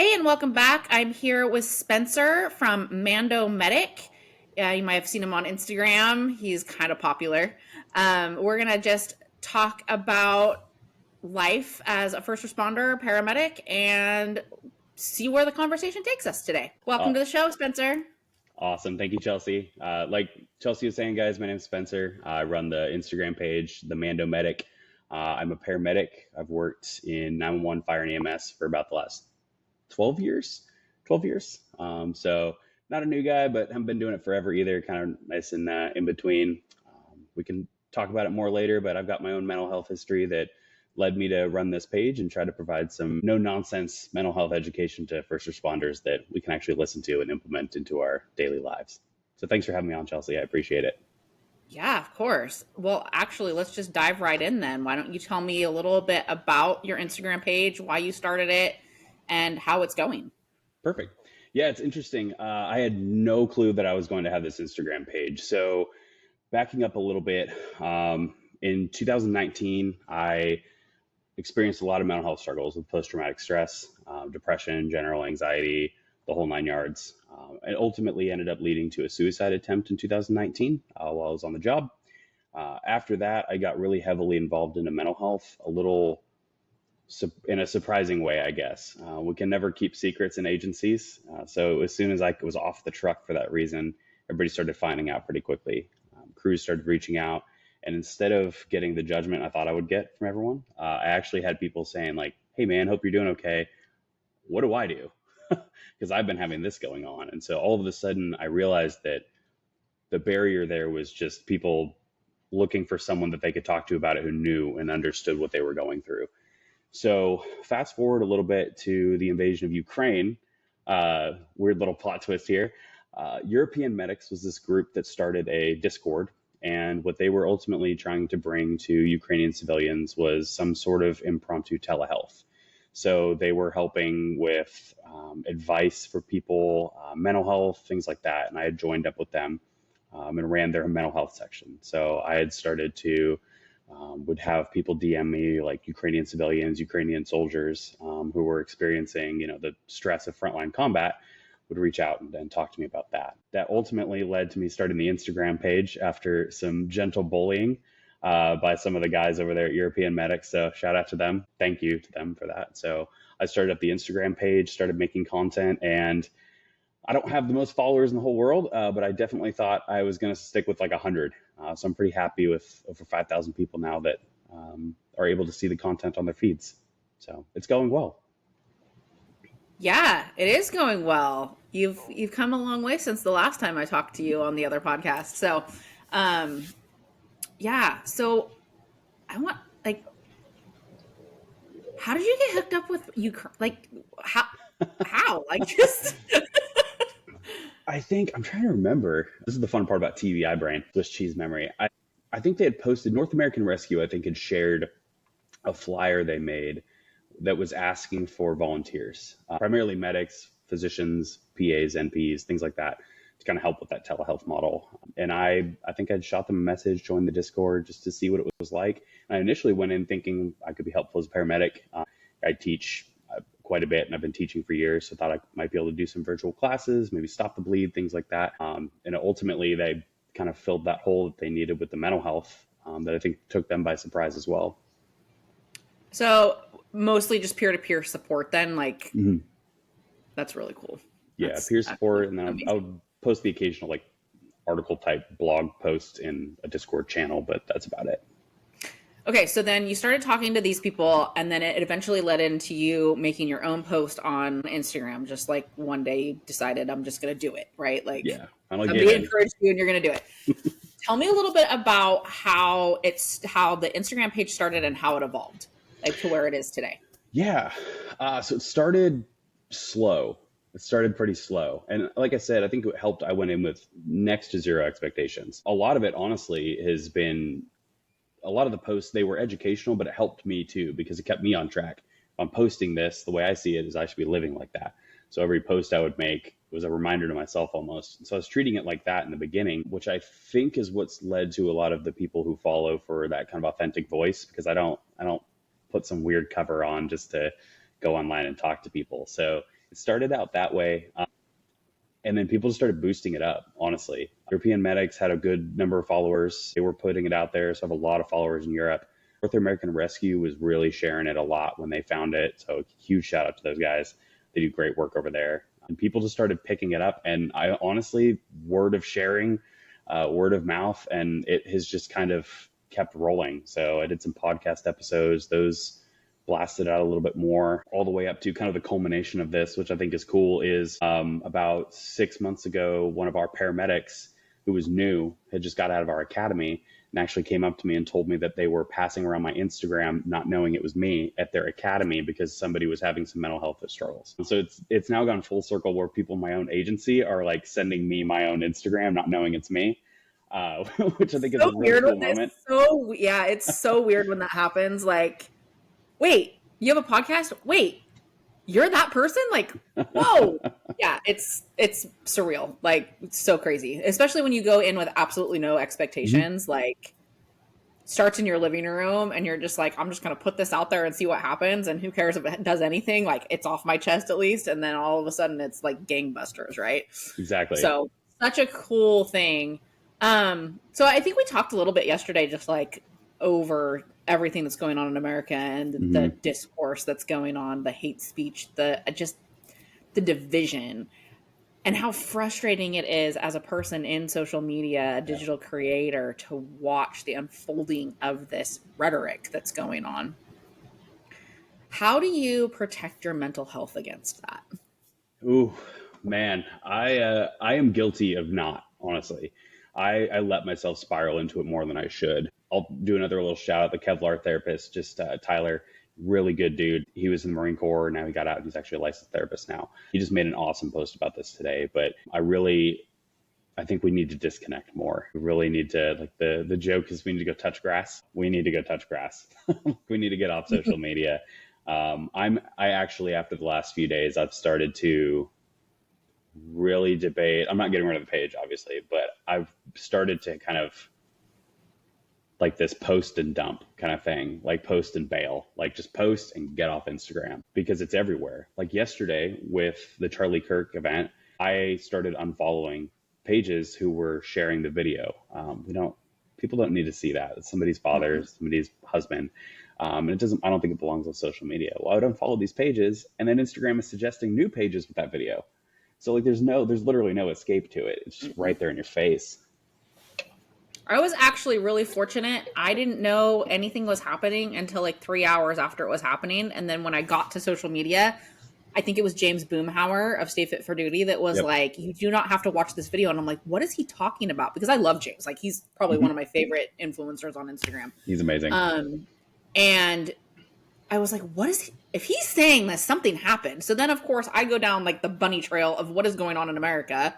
Hey, and welcome back. I'm here with Spencer from Mando Medic. You might have seen him on Instagram. He's kind of popular. We're going to just talk about life as a first responder, paramedic, and see where the conversation takes us today. Welcome Uh, to the show, Spencer. awesome. Thank you, Chelsea. Like Chelsea was saying, guys, my name is Spencer. I run the Instagram page, the Mando Medic. I'm a paramedic. I've worked in 911 fire and EMS for about the last 12 years. 12 years. So not a new guy, but haven't been doing it forever either. Kind of nice and in between. We can talk about it more later, but I've got my own mental health history that led me to run this page and try to provide some no nonsense mental health education to first responders that we can actually listen to and implement into our daily lives. So thanks for having me on, Chelsea. I appreciate it. Yeah, of course. Well, actually, let's just dive right in then. Why don't you tell me a little bit about your Instagram page, why you started it, and how it's going? Perfect. Yeah, it's interesting. I had no clue that I was going to have this Instagram page. So backing up a little bit, in 2019, I experienced a lot of mental health struggles with post-traumatic stress, depression, general anxiety, the whole nine yards. And ultimately ended up leading to a suicide attempt in 2019 while I was on the job. After that, I got really heavily involved into mental health, a little in a surprising way, I guess. We can never keep secrets in agencies. So as soon as I was off the truck for that reason, everybody started finding out pretty quickly. Crews started reaching out. And instead of getting the judgment I thought I would get from everyone, I actually had people saying like, "Hey man, hope you're doing okay. What do I do?" Because I've been having this going on. And so all of a sudden I realized that the barrier there was just people looking for someone that they could talk to about it who knew and understood what they were going through. So fast forward a little bit to the invasion of Ukraine. Weird little plot twist here. European Medics was this group that started a Discord, and what they were ultimately trying to bring to Ukrainian civilians was some sort of impromptu telehealth. So they were helping with advice for people, mental health, things like that. And I had joined up with them and ran their mental health section. So I had started to would have people DM me, like Ukrainian civilians, Ukrainian soldiers who were experiencing, the stress of frontline combat, would reach out and talk to me about that. That ultimately led to me starting the Instagram page after some gentle bullying by some of the guys over there at European Medics. So shout out to them. Thank you to them for that. So I started up the Instagram page, started making content, and I don't have the most followers in the whole world, but I definitely thought I was going to stick with like 100. So I'm pretty happy with over 5,000 people now that are able to see the content on their feeds. So it's going well. Yeah, it is going well. You've come a long way since the last time I talked to you on the other podcast. So, um, yeah. So I want like, how did you get hooked up with Ukraine? Like, how? Like, just I think I'm trying to remember. This is the fun part about TVI brain, Swiss cheese memory. I think they had posted North American Rescue, I think had shared a flyer they made that was asking for volunteers, primarily medics, physicians, PAs, NPs, things like that, to kind of help with that telehealth model. And I think I'd shot them a message, joined the Discord just to see what it was like. And I initially went in thinking I could be helpful as a paramedic. I teach quite a bit, and I've been teaching for years, so I thought I might be able to do some virtual classes, maybe stop the bleed, things like that. And ultimately, they kind of filled that hole that they needed with the mental health that I think took them by surprise as well. so mostly just peer to peer support. Then, like, Mhm. that's really cool. Yeah, That's peer actually support, and then I amazing. would post the occasional like article type blog post in a Discord channel, but that's about it. Okay, so then you started talking to these people, and then it eventually led into you making your own post on Instagram. Just like one day you decided, I'm just going to do it, right? Like Yeah, finally gave somebody in. encouraged you, and you're going to do it. Tell me a little bit about how the Instagram page started and how it evolved, like to where it is today. Yeah, so it started slow. It started pretty slow, and like I said, I think it helped. I went in with next to zero expectations. A lot of it, honestly, has been a lot of the posts, they were educational, but it helped me too because it kept me on track. If I'm posting this, the way I see it is I should be living like that. So every post I would make was a reminder to myself almost. So I was treating it like that in the beginning, which I think is what's led to a lot of the people who follow for that kind of authentic voice, because I don't put some weird cover on just to go online and talk to people. So It started out that way. And then people just started boosting it up, honestly. European medics had a good number of followers. They were putting it out there. So I have a lot of followers in Europe. North American Rescue was really sharing it a lot when they found it. So huge shout out to those guys. They do great work over there. And people just started picking it up. And I honestly, word of sharing, word of mouth, and it has just kind of kept rolling. So I did some podcast episodes. Those blasted out a little bit more, all the way up to kind of the culmination of this, which I think is cool, is about 6 months ago, one of our paramedics who was new had just got out of our academy and actually came up to me and told me that they were passing around my Instagram, not knowing it was me, at their academy because somebody was having some mental health struggles. And so it's now gone full circle where people in my own agency are like sending me my own Instagram, not knowing it's me. Which I think is a really cool moment. So yeah, it's so weird when that happens. Like, wait, you have a podcast? Wait, you're that person? Like, whoa. Yeah, it's surreal. Like, it's so crazy. Especially when you go in with absolutely no expectations. Mm-hmm. Like, starts in your living room and you're just like, I'm just going to put this out there and see what happens. And who cares if it does anything? Like, it's off my chest at least. And then all of a sudden it's like gangbusters, right? Exactly. So such a cool thing. So I think we talked a little bit yesterday, just like over everything that's going on in America and mm-hmm. the discourse that's going on, the hate speech, the division, and how frustrating it is as a person in social media, a digital creator, to watch the unfolding of this rhetoric that's going on. How do you protect your mental health against that? Ooh, man, I am guilty of not, honestly. I let myself spiral into it more than I should. I'll do another little shout out. The Kevlar therapist, just Tyler, really good dude. He was in the Marine Corps. Now he got out. He's actually a licensed therapist now. He just made an awesome post about this today. But I think we need to disconnect more. We really need to, like, the joke is we need to go touch grass. We need to go touch grass. We need to get off social media. I actually, after the last few days, I've started to really debate. I'm not getting rid of the page, obviously, but I've started to kind of like this post and dump kind of thing, like post and bail, like just post and get off Instagram because it's everywhere. Like yesterday with the Charlie Kirk event, I started unfollowing pages who were sharing the video. People don't need to see that. It's somebody's father, somebody's husband. And I don't think it belongs on social media. Well, I would unfollow these pages, and then Instagram is suggesting new pages with that video. So like there's literally no escape to it. It's just right there in your face. I was actually really fortunate. I didn't know anything was happening until like 3 hours after it was happening. And then when I got to social media, I think it was James Boomhauer of Stay Fit for Duty that was like, you do not have to watch this video. And I'm like, what is he talking about? Because I love James. Like, he's probably one of my favorite influencers on Instagram. He's amazing. And I was like, what is he? If he's saying that something happened. So then, of course, I go down like the bunny trail of what is going on in America.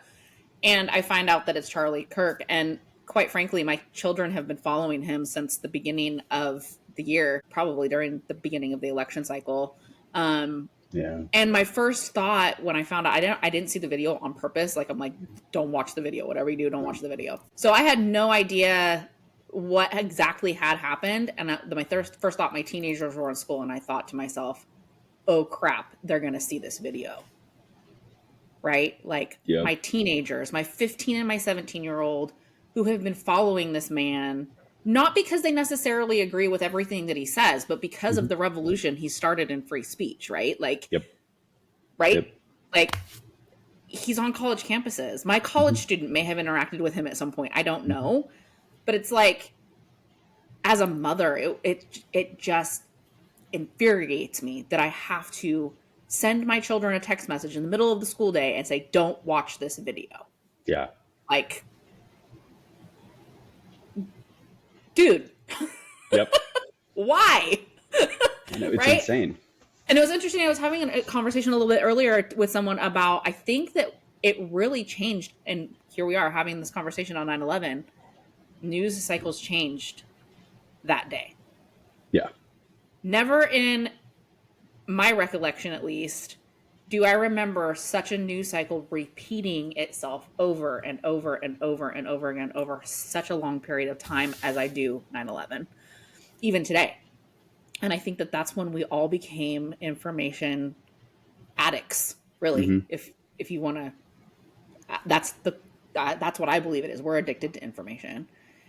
And I find out that it's Charlie Kirk. And quite frankly, my children have been following him since the beginning of the year, probably during the beginning of the election cycle. And my first thought when I found out, I didn't see the video on purpose. Like, I'm like, don't watch the video. Whatever you do, don't watch the video. So I had no idea what exactly had happened. And my first thought, my teenagers were in school, and I thought to myself, oh crap, they're going to see this video. Right? Like my teenagers, my 15 and my 17-year-old who have been following this man, not because they necessarily agree with everything that he says, but because of the revolution he started in free speech, right? Like, like he's on college campuses. My college student may have interacted with him at some point. I don't know. But it's like, as a mother, it just infuriates me that I have to send my children a text message in the middle of the school day and say, don't watch this video. Yeah. Like, dude. Yep. Why? I know, it's insane. And it was interesting. I was having a conversation a little bit earlier with someone about, I think that it really changed. And here we are having this conversation on 9/11. News cycles changed that day. Yeah. Never in my recollection, at least, do I remember such a news cycle repeating itself over and over and over and over again over such a long period of time as I do 9/11, even today. And I think that that's when we all became information addicts, really. Hmm. If you want to, that's the that's what I believe it is. We're addicted to information,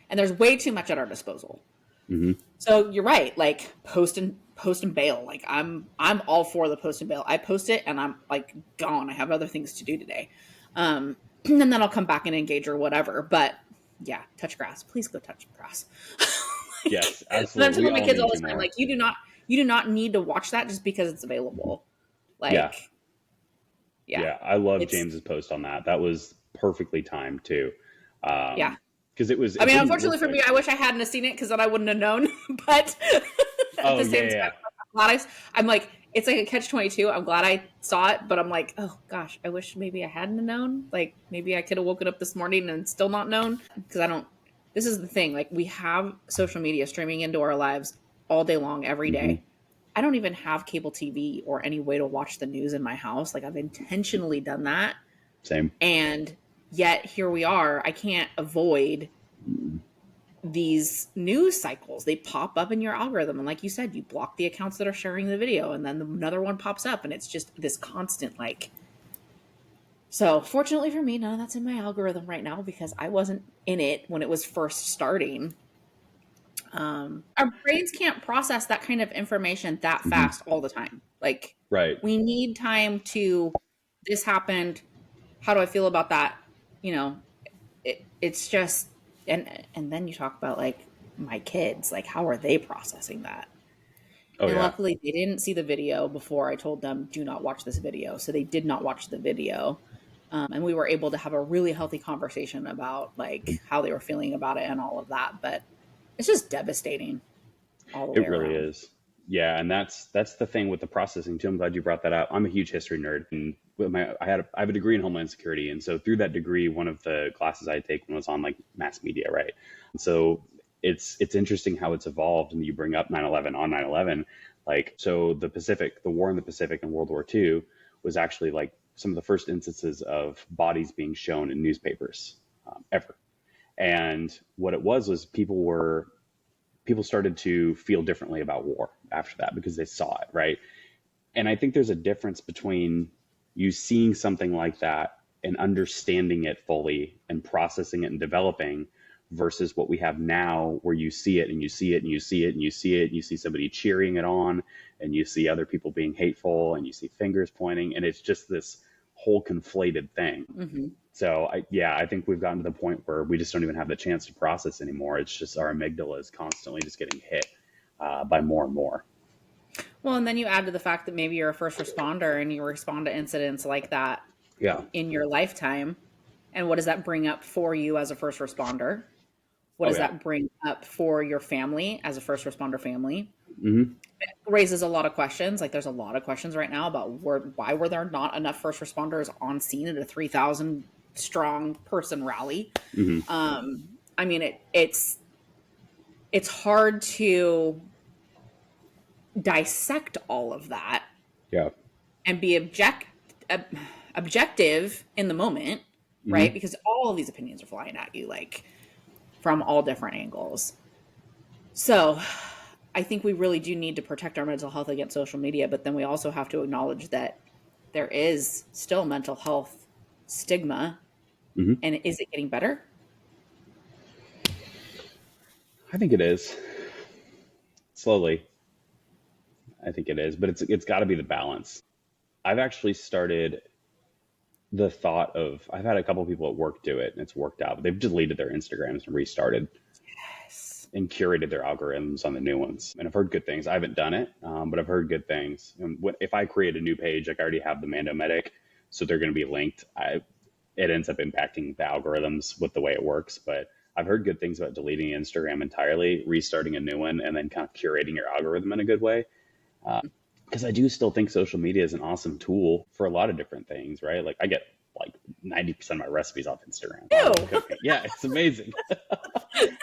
and there's way too much at our disposal. Hmm. So you're right. Like post and bail. Like I'm all for the post and bail. I post it and I'm like gone. I have other things to do today. And then I'll come back and engage or whatever. But yeah, touch grass. Please go touch grass. Like, Yes, and I'm absolutely. We telling my all kids need all to the time, more. like you do not need to watch that just because it's Mhm. available. Yeah. Like, yeah, Yeah. I love it's James's post on that. That was perfectly timed too. yeah. Because I it mean, didn't unfortunately look for me, like, I wish I hadn't have seen it because then I wouldn't have known. But at oh, the yeah, same yeah, time, yeah. I'm glad I'm like, it's like a catch-22. I'm glad I saw it, but I'm like, oh gosh, I wish maybe I hadn't have known. Like maybe I could have woken up this morning and still not known because I don't. This is the thing. Like we have social media streaming into our lives all day long, every Hmm. day. I don't even have cable TV or any way to watch the news in my house. Like I've intentionally done that, Same. and yet here we are. I can't avoid Mhm. these news cycles. They pop up in your algorithm, and like you said, you block the accounts that are sharing the video, and then another one pops up, and it's just this constant like. So fortunately for me, none of that's in my algorithm right now because I wasn't in it when it was first starting. Our brains can't process that kind of information that Hmm. fast all the time. Like Right. we need time to, this happened, how do I feel about that? You know, it's just, and then you talk about like my kids, like how are they processing that? Oh, And yeah. luckily they didn't see the video before I told them do not watch this video, so they did not watch the video. And we were able to have a really healthy conversation about like how they were feeling about it and all of that. But it's just devastating all the way It really around. is. Yeah, and that's the thing with the processing too. I'm glad you brought that up. I'm a huge history nerd, and I have a degree in Homeland Security, and so through that degree, one of the classes I take was on like mass media, right? And so it's interesting how it's evolved, and you bring up 9/11 on 9/11, like so the war in the Pacific in World War II was actually like some of the first instances of bodies being shown in newspapers ever. And what it was people started to feel differently about war after that because they saw it, right? And I think there's a difference between you seeing something like that and understanding it fully and processing it and developing versus what we have now where you see it and you see it and you see it and you see it and you see somebody cheering it on and you see other people being hateful and you see fingers pointing and it's just this whole conflated thing. Hmm. So I think we've gotten to the point where we just don't even have the chance to process anymore. It's just our amygdala is constantly just getting hit by more and more. Well, and then you add to the fact that maybe you're a first responder and you respond to incidents like that Yeah. in your lifetime. And what does that bring up for you as a first responder? What Oh does yeah. that bring up for your family as a first responder family? Hmm. Raises a lot of questions. Like there's a lot of questions right now about why were there not enough first responders on scene at a 3,000 strong person rally? Hmm. I mean, it's hard to dissect all of that Yeah. and be ob- objective in the moment, Hmm. right? Because all of these opinions are flying at you, like from all different angles. So I think we really do need to protect our mental health against social media, but then we also have to acknowledge that there is still mental health stigma. Hmm. And is it getting better? I think it is slowly. I think it is, but it's got to be the balance. I've actually started the thought of I've had a couple people at work do it and it's worked out. But they've deleted their Instagrams and restarted Yes. and curated their algorithms on the new ones. And I've heard good things. I haven't done it, but I've heard good things. And if I create a new page, like I already have the Mando Medic, so they're going to be linked. It ends up impacting the algorithms with the way it works. But I've heard good things about deleting Instagram entirely, restarting a new one, and then kind of curating your algorithm in a good way. Because I do still think social media is an awesome tool for a lot of different things, right? Like I get like 90% of my recipes off Instagram, honestly Ew. cooking. Yeah, it's amazing.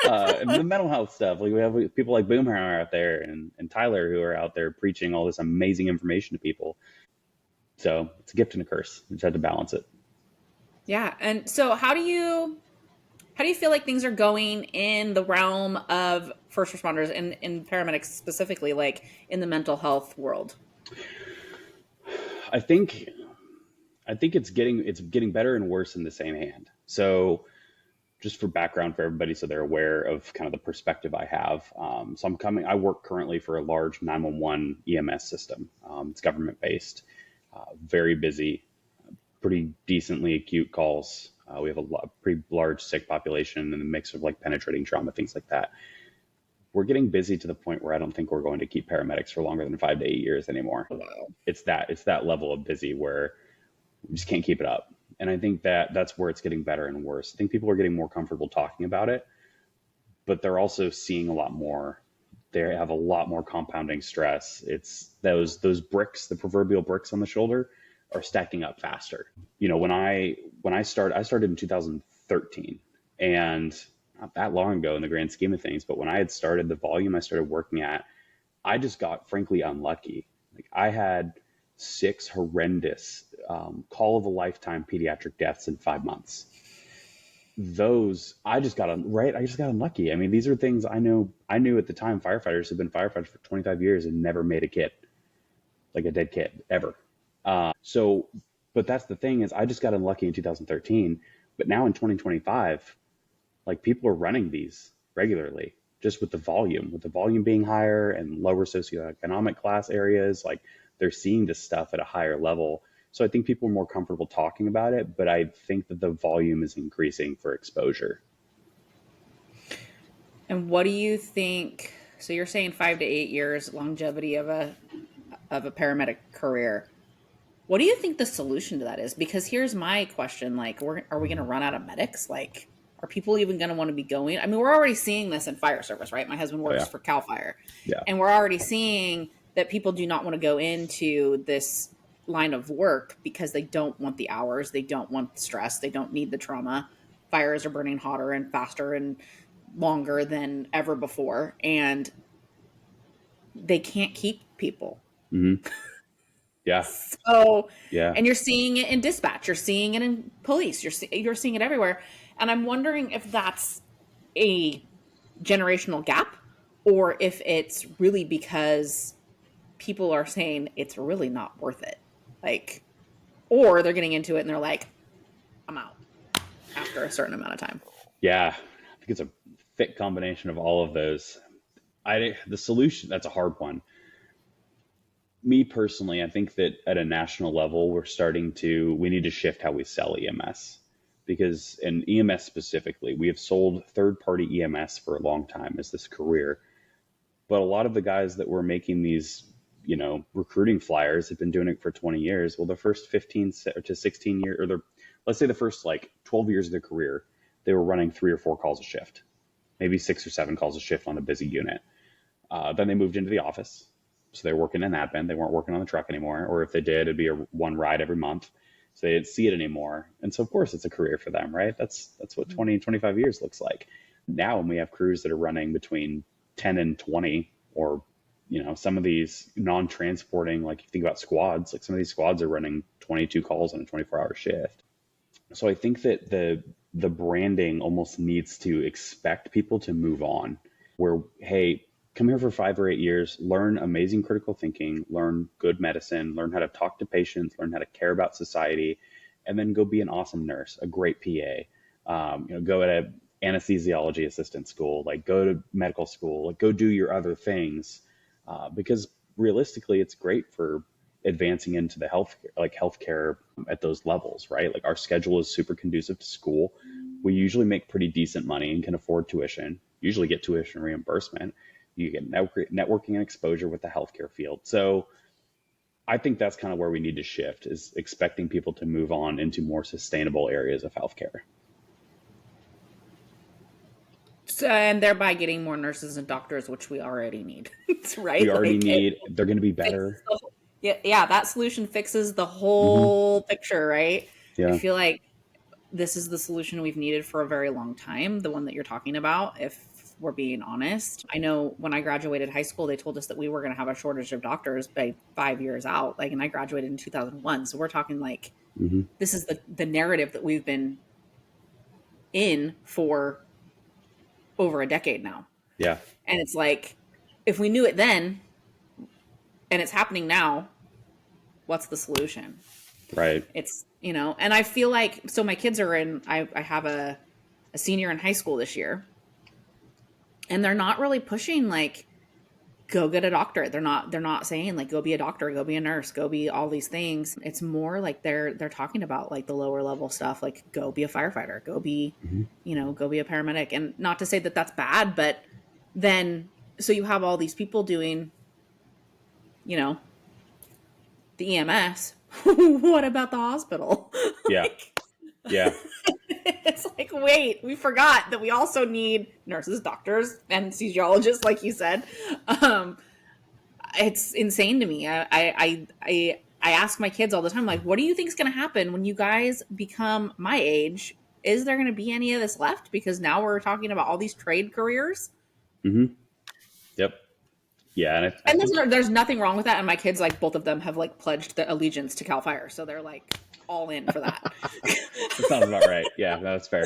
And the mental health stuff. Like we have people like Boomhauer out there and Tyler who are out there preaching all this amazing information to people. So it's a gift and a curse. We just have to balance it. Yeah. And so how do you feel like things are going in the realm of first responders and in paramedics specifically, like in the mental health world? I think I think it's getting better and worse in the same hand. So just for background for everybody, so they're aware of kind of the perspective I have. I work currently for a large 911 EMS system. It's government based, very busy, pretty decently acute calls. We have pretty large sick population and a mix of like penetrating trauma, things like that. We're getting busy to the point where I don't think we're going to keep paramedics for longer than 5 to 8 years anymore. Wow. It's that level of busy where we just can't keep it up. And I think that that's where it's getting better and worse. I think people are getting more comfortable talking about it, but they're also seeing a lot more. They have a lot more compounding stress. It's those bricks, the proverbial bricks on the shoulder, are stacking up faster. I started in 2013, and not that long ago in the grand scheme of things. But when I had started, the volume I started working at, I just got frankly unlucky. Like I had six horrendous call of a lifetime pediatric deaths in 5 months. Those I just got unlucky. I mean, these are things I knew at the time. Firefighters have been firefighters for 25 years and never made a kid, like a dead kid, ever. So, but that's the thing, is I just got unlucky in 2013. But now in 2025, like people are running these regularly, just with the volume being higher and lower socioeconomic class areas. Like they're seeing this stuff at a higher level. So I think people are more comfortable talking about it, but I think that the volume is increasing for exposure. And what do you think? So you're saying 5 to 8 years longevity of a paramedic career. What do you think the solution to that is? Because here's my question: like, are we going to run out of medics? Like, are people even going to want to be going? I mean, we're already seeing this in fire service, right? My husband Oh works yeah. for Cal Fire, Yeah. and we're already seeing that people do not want to go into this line of work because they don't want the hours, they don't want the stress, they don't need the trauma. Fires are burning hotter and faster and longer than ever before, and they can't keep people. Hmm. Yeah. So, Yeah. and you're seeing it in dispatch, you're seeing it in police, you're seeing it everywhere. And I'm wondering if that's a generational gap, or if it's really because people are saying it's really not worth it. Like, or they're getting into it and they're like, I'm out after a certain amount of time. Yeah. I think it's a thick combination of all of those. The solution, that's a hard one. Me personally, I think that at a national level, we need to shift how we sell EMS, because in EMS specifically, we have sold third party EMS for a long time as this career. But a lot of the guys that were making these, recruiting flyers have been doing it for 20 years. Well, the first 15 to 16 years, let's say the first like 12 years of their career, they were running 3 or 4 calls a shift, maybe 6 or 7 calls a shift on a busy unit. Then they moved into the office. So they were working in admin. They weren't working on the truck anymore. Or if they did, it'd be one ride every month. So they didn't see it anymore. And so, of course, it's a career for them, right? That's what 20, 25 years looks like. Now, when we have crews that are running between 10 and 20, or, some of these non-transporting, like you think about squads, like some of these squads are running 22 calls on a 24-hour shift. So I think that the branding almost needs to expect people to move on, where, hey, come here for 5 or 8 years, learn amazing critical thinking, learn good medicine, learn how to talk to patients, learn how to care about society, and then go be an awesome nurse, a great PA. Go at a anesthesiology assistant school, like go to medical school, like go do your other things, because realistically, it's great for advancing into the healthcare at those levels, right? Like our schedule is super conducive to school. We usually make pretty decent money and can afford tuition. Usually get tuition reimbursement. You get networking and exposure with the healthcare field. So I think that's kind of where we need to shift, is expecting people to move on into more sustainable areas of healthcare. So, and thereby getting more nurses and doctors, which we already need, We right? already Like it need, they're going to be fixes better. yeah, that solution fixes the Hmm. whole picture, right? I Yeah. feel like this is the solution we've needed for a very long time, the one that you're talking about, if we're being honest. I know when I graduated high school, they told us that we were going to have a shortage of doctors by 5 years out. Like, and I graduated in 2001. So we're talking like, Hmm. this is the narrative that we've been in for over a decade now. Yeah. And it's like, if we knew it then and it's happening now, what's the solution? Right. It's, and I feel like, so my kids are I have a senior in high school this year, and they're not really pushing like, go get a doctorate. They're not saying like, go be a doctor, go be a nurse, go be all these things. It's more like they're talking about like the lower level stuff, like go be a firefighter, go be, Hmm. go be a paramedic. And not to say that that's bad, but then, so you have all these people doing, you know, the EMS. What about the hospital? Yeah. Like, Yeah. it's like, wait, we forgot that we also need nurses, doctors, anesthesiologists, like you said. Um, it's insane to me. I ask my kids all the time, like, what do you think is going to happen when you guys become my age? Is there going to be any of this left? Because now we're talking about all these trade careers, Hmm. Yep. Yeah. And I and think there's nothing wrong with that. And my kids, like, both of them have like pledged their allegiance to Cal Fire, so they're like all in for that. that sounds about right. Yeah, that's fair.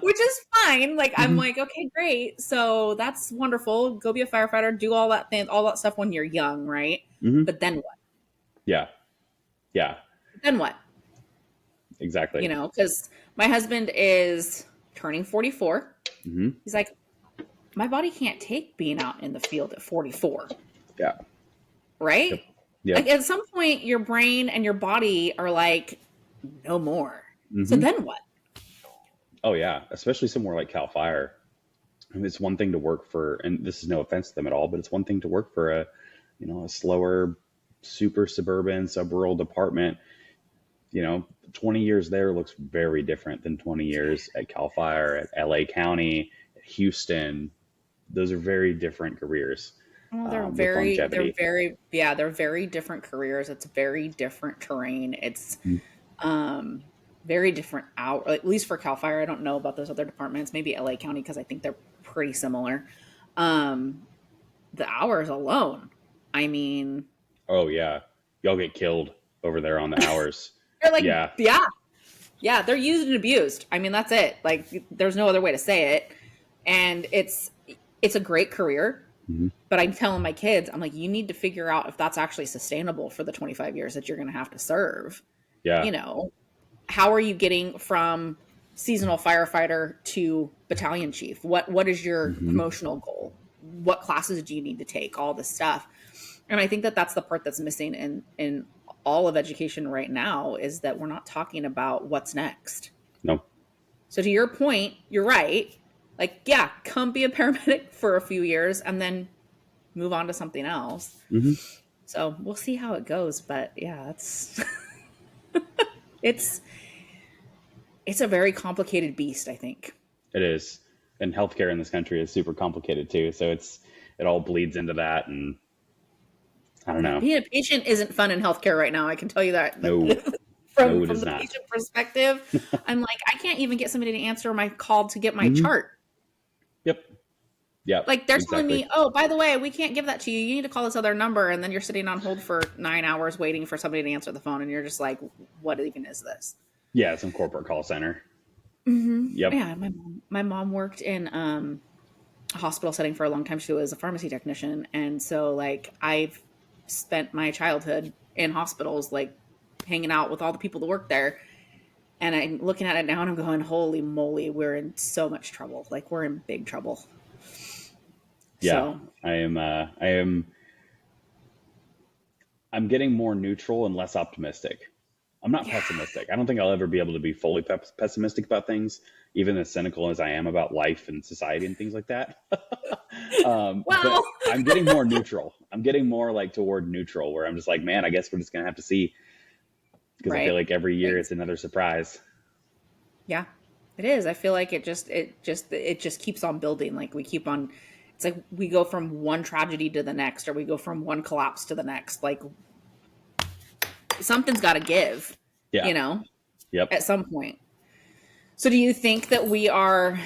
Which is fine. Like, I'm Hmm. like, okay, great. So that's wonderful. Go be a firefighter, do all that stuff when you're young, right? Hmm. But then what? Yeah. Yeah. Then what? Exactly. Because my husband is turning 44. Hmm. He's like, my body can't take being out in the field at 44, Yeah. right? Yep. Like, Yep. at some point, your brain and your body are like, no more. So Hmm. then what? Oh yeah. Especially somewhere like Cal Fire. And it's one thing to work for, and this is no offense to them at all, but it's one thing to work for a slower, super suburban, sub-rural department. 20 years there looks very different than 20 years at Cal Fire, at LA County, at Houston. Those are very different careers, Well, with longevity. they're very different careers. It's very different terrain. It's Mhm. um very different out, at least for Cal Fire. I don't know about those other departments, maybe LA County, because I think they're pretty similar. Um, the hours alone. I mean, Oh yeah, y'all get killed over there on the hours. they're like, Yeah. yeah, yeah, they're used and abused. I mean, that's it. Like, there's no other way to say it. And it's a great career, Hmm. but I'm telling my kids, I'm like, you need to figure out if that's actually sustainable for the 25 years that you're going to have to serve. Yeah. You know, how are you getting from seasonal firefighter to battalion chief? What is your Hmm. promotional goal? What classes do you need to take? All this stuff. And I think that that's the part that's missing in all of education right now, is that we're not talking about what's next. No. So to your point, you're right. Like, yeah, come be a paramedic for a few years and then move on to something else. Hmm. So we'll see how it goes. But yeah, it's it's a very complicated beast, I think. It is, and healthcare in this country is super complicated too. So it all bleeds into that, and I don't Yeah, know. being a patient isn't fun in healthcare right now. I can tell you that. No, no, it From is the not. patient perspective, I'm like, I can't even get somebody to answer my call to get my Hmm. chart. Yep. Yep. Like, they're telling Exactly. me, oh, by the way, we can't give that to you. You need to call this other number. And then you're sitting on hold for 9 hours waiting for somebody to answer the phone. And you're just like, what even is this? Yeah, some corporate call center. Yep. Yeah. My mom worked in a hospital setting for a long time. She was a pharmacy technician. And so, like, I've spent my childhood in hospitals, like, hanging out with all the people that work there. And I'm looking at it now and I'm going, holy moly, we're in so much trouble. Like, we're in big trouble. Yeah. So, I'm getting more neutral and less optimistic. I'm not yeah. pessimistic. I don't think I'll ever be able to be fully pessimistic about things, even as cynical as I am about life and society and things like that. Well, But I'm getting more neutral. I'm getting more like toward neutral, where I'm just like, man, I guess we're just gonna have to see, because I feel right. like every year Right. it's another surprise. Yeah, it is. I feel like it just keeps on building. Like, we keep on, it's like we go from one tragedy to the next, or we go from one collapse to the next. Like, something's got to give, Yeah. you know, Yep. at some point. So do you think that our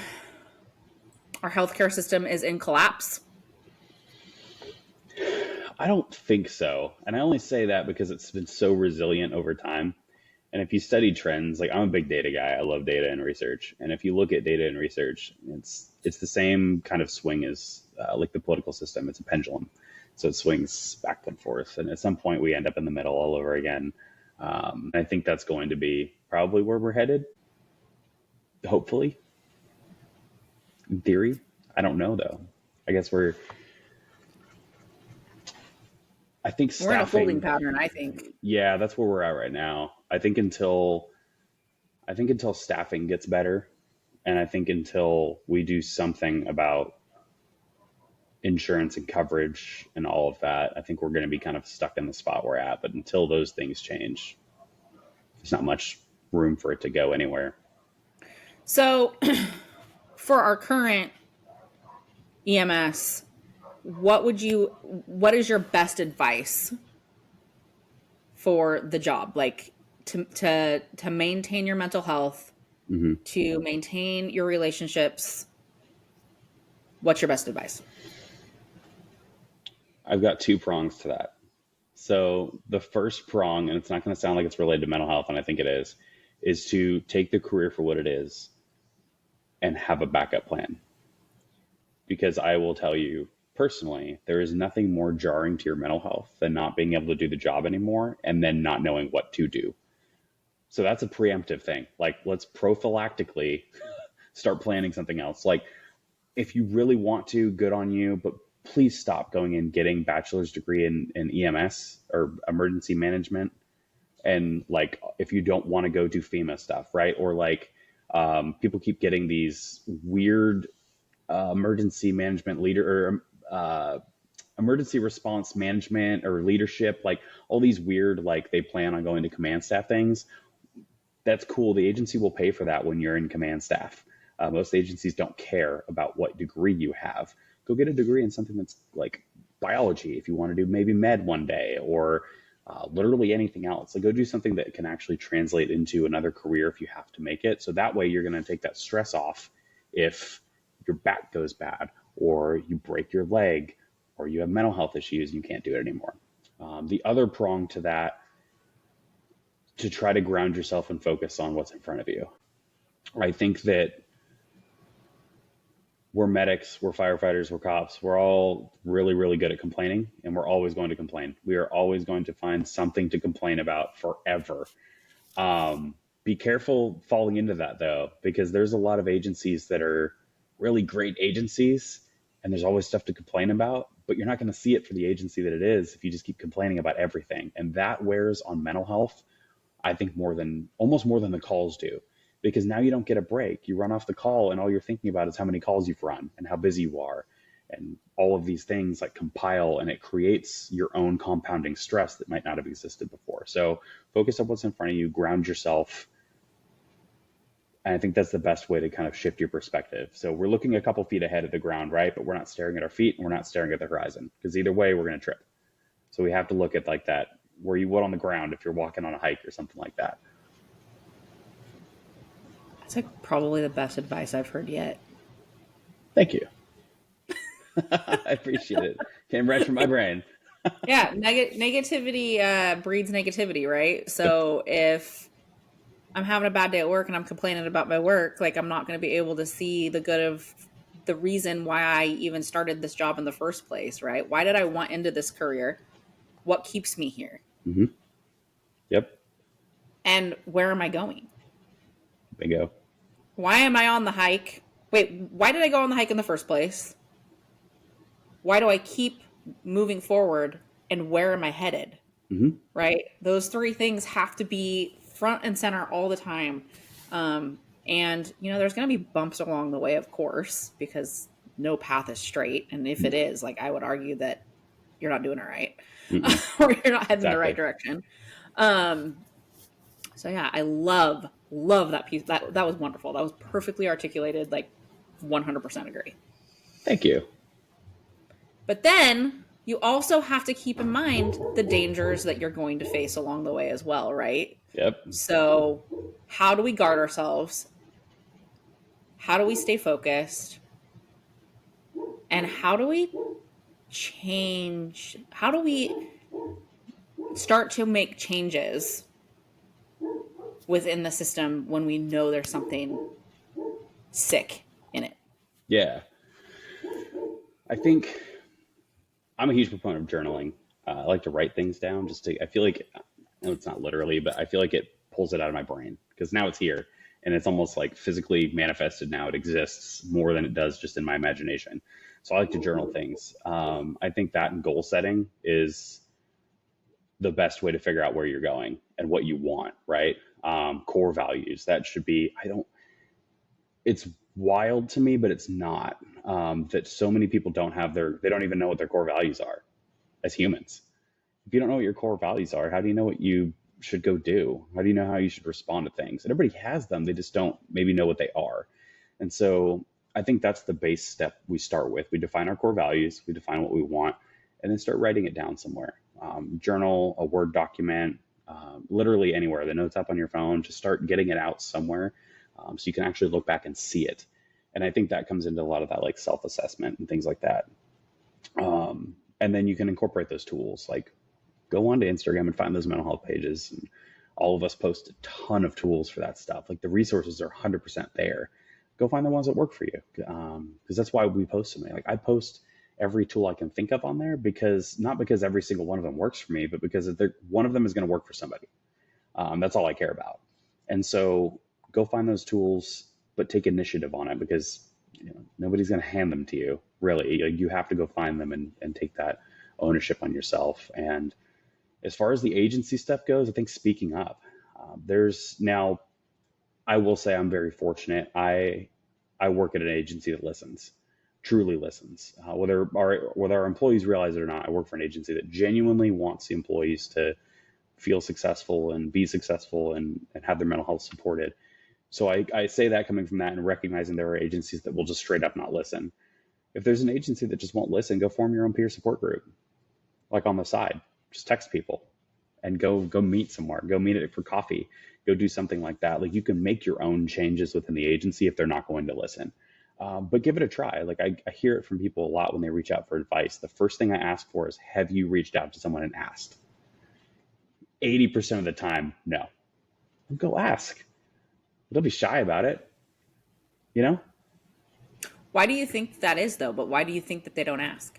healthcare system is in collapse? I don't think so. And I only say that because it's been so resilient over time. And if you study trends, like I'm a big data guy, I love data and research. And if you look at data and research, it's the same kind of swing as like the political system. It's a pendulum, so it swings back and forth. And at some point, we end up in the middle all over again. I think that's going to be probably where we're headed, hopefully, in theory. I don't know though. I guess I think We're in a holding staffing, pattern, I think. yeah, that's where we're at right now. I think until staffing gets better, and I think until we do something about insurance and coverage and all of that, I think we're going to be kind of stuck in the spot we're at. But until those things change, there's not much room for it to go anywhere. So, for our current EMS, what is your best advice for the job? Like to maintain your mental health, Hmm. to maintain your relationships. What's your best advice? I've got two prongs to that. So the first prong, and it's not going to sound like it's related to mental health, and I think it is to take the career for what it is and have a backup plan. Because I will tell you personally, there is nothing more jarring to your mental health than not being able to do the job anymore and then not knowing what to do. So that's a preemptive thing. Like, let's prophylactically start planning something else. Like, if you really want to, good on you, but please stop going and getting bachelor's degree in EMS or emergency management. And like, if you don't want to go do FEMA stuff, right? Or like, people keep getting these weird emergency management leader or emergency response management or leadership, like all these weird, like they plan on going to command staff things. That's cool. The agency will pay for that when you're in command staff. Most agencies don't care about what degree you have. Go get a degree in something that's like biology if you want to do maybe med one day, or literally anything else. Like, go do something that can actually translate into another career if you have to make it. So that way you're going to take that stress off if your back goes bad or you break your leg or you have mental health issues and you can't do it anymore. The other prong to that, to try to ground yourself and focus on what's in front of you. I think that we're medics, we're firefighters, we're cops. We're all really, really good at complaining, and we're always going to complain. We are always going to find something to complain about forever. Be careful falling into that though, because there's a lot of agencies that are really great agencies, and there's always stuff to complain about, but you're not going to see it for the agency that it is if you just keep complaining about everything. And that wears on mental health, I think, almost more than the calls do, because now you don't get a break. You run off the call and all you're thinking about is how many calls you've run and how busy you are. And all of these things like compile, and it creates your own compounding stress that might not have existed before. So focus on what's in front of you, ground yourself. And I think that's the best way to kind of shift your perspective. So we're looking a couple feet ahead of the ground, right? But we're not staring at our feet and we're not staring at the horizon, because either way we're going to trip. So we have to look at like that, where you would on the ground if you're walking on a hike or something like that. That's like probably the best advice I've heard yet. Thank you. I appreciate it. Came right from my brain. Yeah, negativity breeds negativity, right? Yep. So if I'm having a bad day at work and I'm complaining about my work, like I'm not going to be able to see the good of the reason why I even started this job in the first place, right? Why did I want into this career? What keeps me here? Mm-hmm. Yep. And where am I going? Bingo. Why am I on the hike? Wait, why did I go on the hike in the first place? Why do I keep moving forward? And where am I headed? Mm-hmm. Right? Those three things have to be front and center all the time. And, there's going to be bumps along the way, of course, because no path is straight. And if it is, like, I would argue that you're not doing it right Mm-mm. or you're not heading in the right Exactly. direction. Um, so yeah, I love that piece. That was wonderful. That was perfectly articulated, like 100% agree. Thank you. But then you also have to keep in mind the dangers that you're going to face along the way as well, right? Yep. So, how do we guard ourselves? How do we stay focused? And how do we change? How do we start to make changes within the system when we know there's something sick in it? Yeah. I think I'm a huge proponent of journaling. I like to write things down. I feel like no, it's not literally, but I feel like it pulls it out of my brain because now it's here and it's almost like physically manifested now. It exists more than it does just in my imagination. So I like to journal things. I think that and goal setting is the best way to figure out where you're going and what you want, right? Core values. That should be, I don't, it's wild to me, but it's not. That so many people don't have they don't even know what their core values are as humans. If you don't know what your core values are, how do you know what you should go do? How do you know how you should respond to things? And everybody has them, they just don't maybe know what they are. And so I think that's the base step we start with. We define our core values, we define what we want, and then start writing it down somewhere. Journal, a Word document, literally anywhere, the notes app on your phone, just start getting it out somewhere so you can actually look back and see it. And I think that comes into a lot of that like self-assessment and things like that. And then you can incorporate those tools, like go onto Instagram and find those mental health pages. And all of us post a ton of tools for that stuff. Like the resources are 100% there. Go find the ones that work for you. Because that's why we post them. Like I post every tool I can think of on there because not because every single one of them works for me, but because one of them is going to work for somebody. That's all I care about. And so go find those tools, but take initiative on it because nobody's going to hand them to you. Really, you have to go find them and take that ownership on yourself. And as far as the agency stuff goes, I think speaking up. There's now, I will say I'm very fortunate. I work at an agency that listens, truly listens. Whether our employees realize it or not, I work for an agency that genuinely wants the employees to feel successful and be successful and have their mental health supported. So I say that coming from that and recognizing there are agencies that will just straight up not listen. If there's an agency that just won't listen, go form your own peer support group, like on the side. Just text people and go meet somewhere. Go meet it for coffee. Go do something like that. Like you can make your own changes within the agency if they're not going to listen. But give it a try. Like I hear it from people a lot when they reach out for advice. The first thing I ask for is, have you reached out to someone and asked? 80% of the time, no. Go ask. Don't be shy about it. You know? Why do you think that is, though? But why do you think that they don't ask?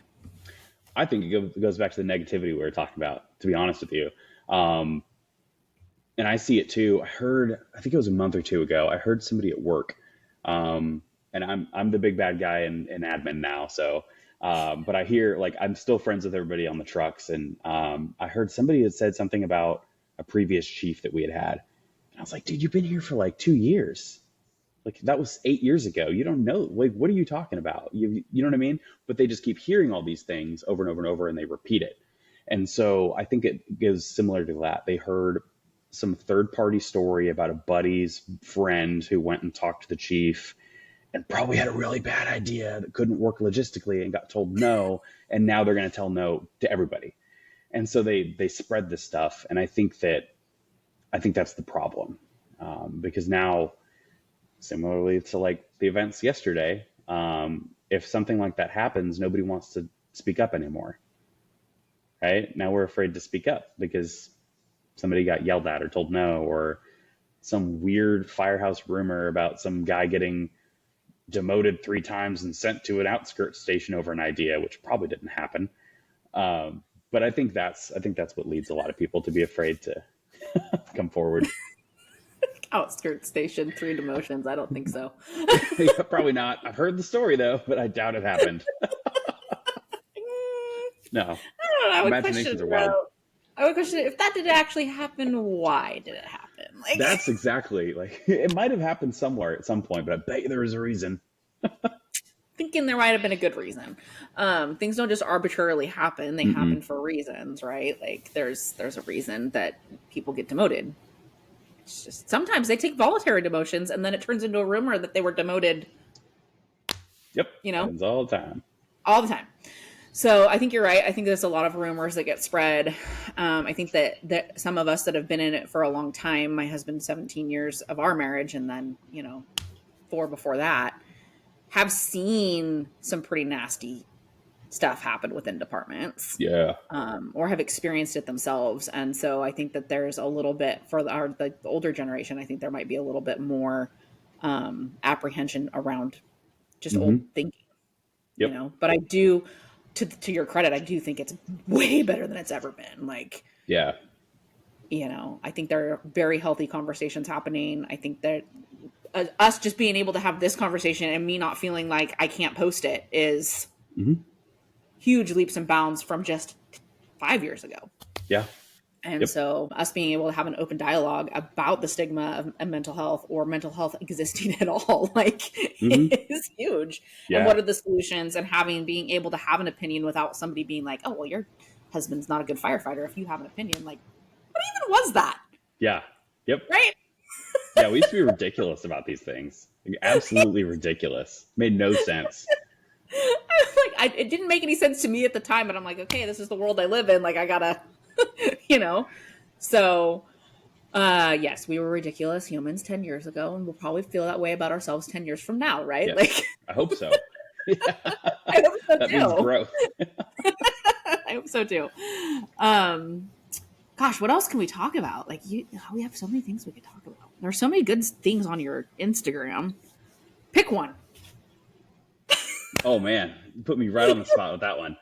I think it goes back to the negativity we were talking about, to be honest with you. And I see it too. I think it was a month or two ago, I heard somebody at work, and I'm the big bad guy in admin now. So, but I hear, like, I'm still friends with everybody on the trucks. And I heard somebody had said something about a previous chief that we had. And I was like, dude, you've been here for like 2 years. Like that was 8 years ago. You don't know. Like, what are you talking about? You know what I mean? But they just keep hearing all these things over and over and over, and they repeat it. And so I think it gives similar to that. They heard some third party story about a buddy's friend who went and talked to the chief and probably had a really bad idea that couldn't work logistically and got told no. And now they're going to tell no to everybody. And so they spread this stuff. And I think that's the problem, because now, similarly to like the events yesterday, if something like that happens, nobody wants to speak up anymore. Right? Now we're afraid to speak up because somebody got yelled at or told no, or some weird firehouse rumor about some guy getting demoted 3 times and sent to an outskirts station over an idea, which probably didn't happen. But I think that's what leads a lot of people to be afraid to come forward. Outskirts station, 3 demotions. I don't think so. Yeah, probably not. I've heard the story though, but I doubt it happened. No, I don't know. imaginations are wild. I would question if that did actually happen. Why did it happen? Like That's exactly, like, it might have happened somewhere at some point, but I bet you there was a reason. thinking there might have been a good reason. Things don't just arbitrarily happen; they happen for reasons, right? Like there's a reason that people get demoted. It's just sometimes they take voluntary demotions, and then it turns into a rumor that they were demoted. Yep, You know, happens all the time. all the time. So I think you're right. I think there's a lot of rumors that get spread. I think that some of us that have been in it for a long time, my husband, 17 years of our marriage, and then 4 before that, have seen some pretty nasty stuff happen within departments. Yeah. Or have experienced it themselves. And so I think that there's a little bit for the older generation. I think there might be a little bit more apprehension around just old thinking. Yep. But I do, to your credit, I do think it's way better than it's ever been. Like, Yeah. I think there are very healthy conversations happening. I think that us just being able to have this conversation and me not feeling like I can't post it is Hmm. huge leaps and bounds from just 5 years ago. Yeah. And Yep. so, us being able to have an open dialogue about the stigma of mental health, or mental health existing at all, like, Hmm. is huge. And what Yeah. are the solutions? And being able to have an opinion without somebody being like, "Oh, well, your husband's not a good firefighter if you have an opinion." Like, what even was that? Yeah. Yep. Right? Yeah. We used to be ridiculous about these things. Like, absolutely ridiculous. Made no sense. It didn't make any sense to me at the time, but I'm like, okay, this is the world I live in. Like, I gotta, you know. So, yes, we were ridiculous humans 10 years ago, and we'll probably feel that way about ourselves 10 years from now, right? Yep. Like, I hope so. I hope so That means too. growth. I hope so too. Um, Gosh, what else can we talk about? Like, we have so many things we could talk about. There are so many good things on your Instagram. Pick one. Oh man, you put me right on the spot with that one.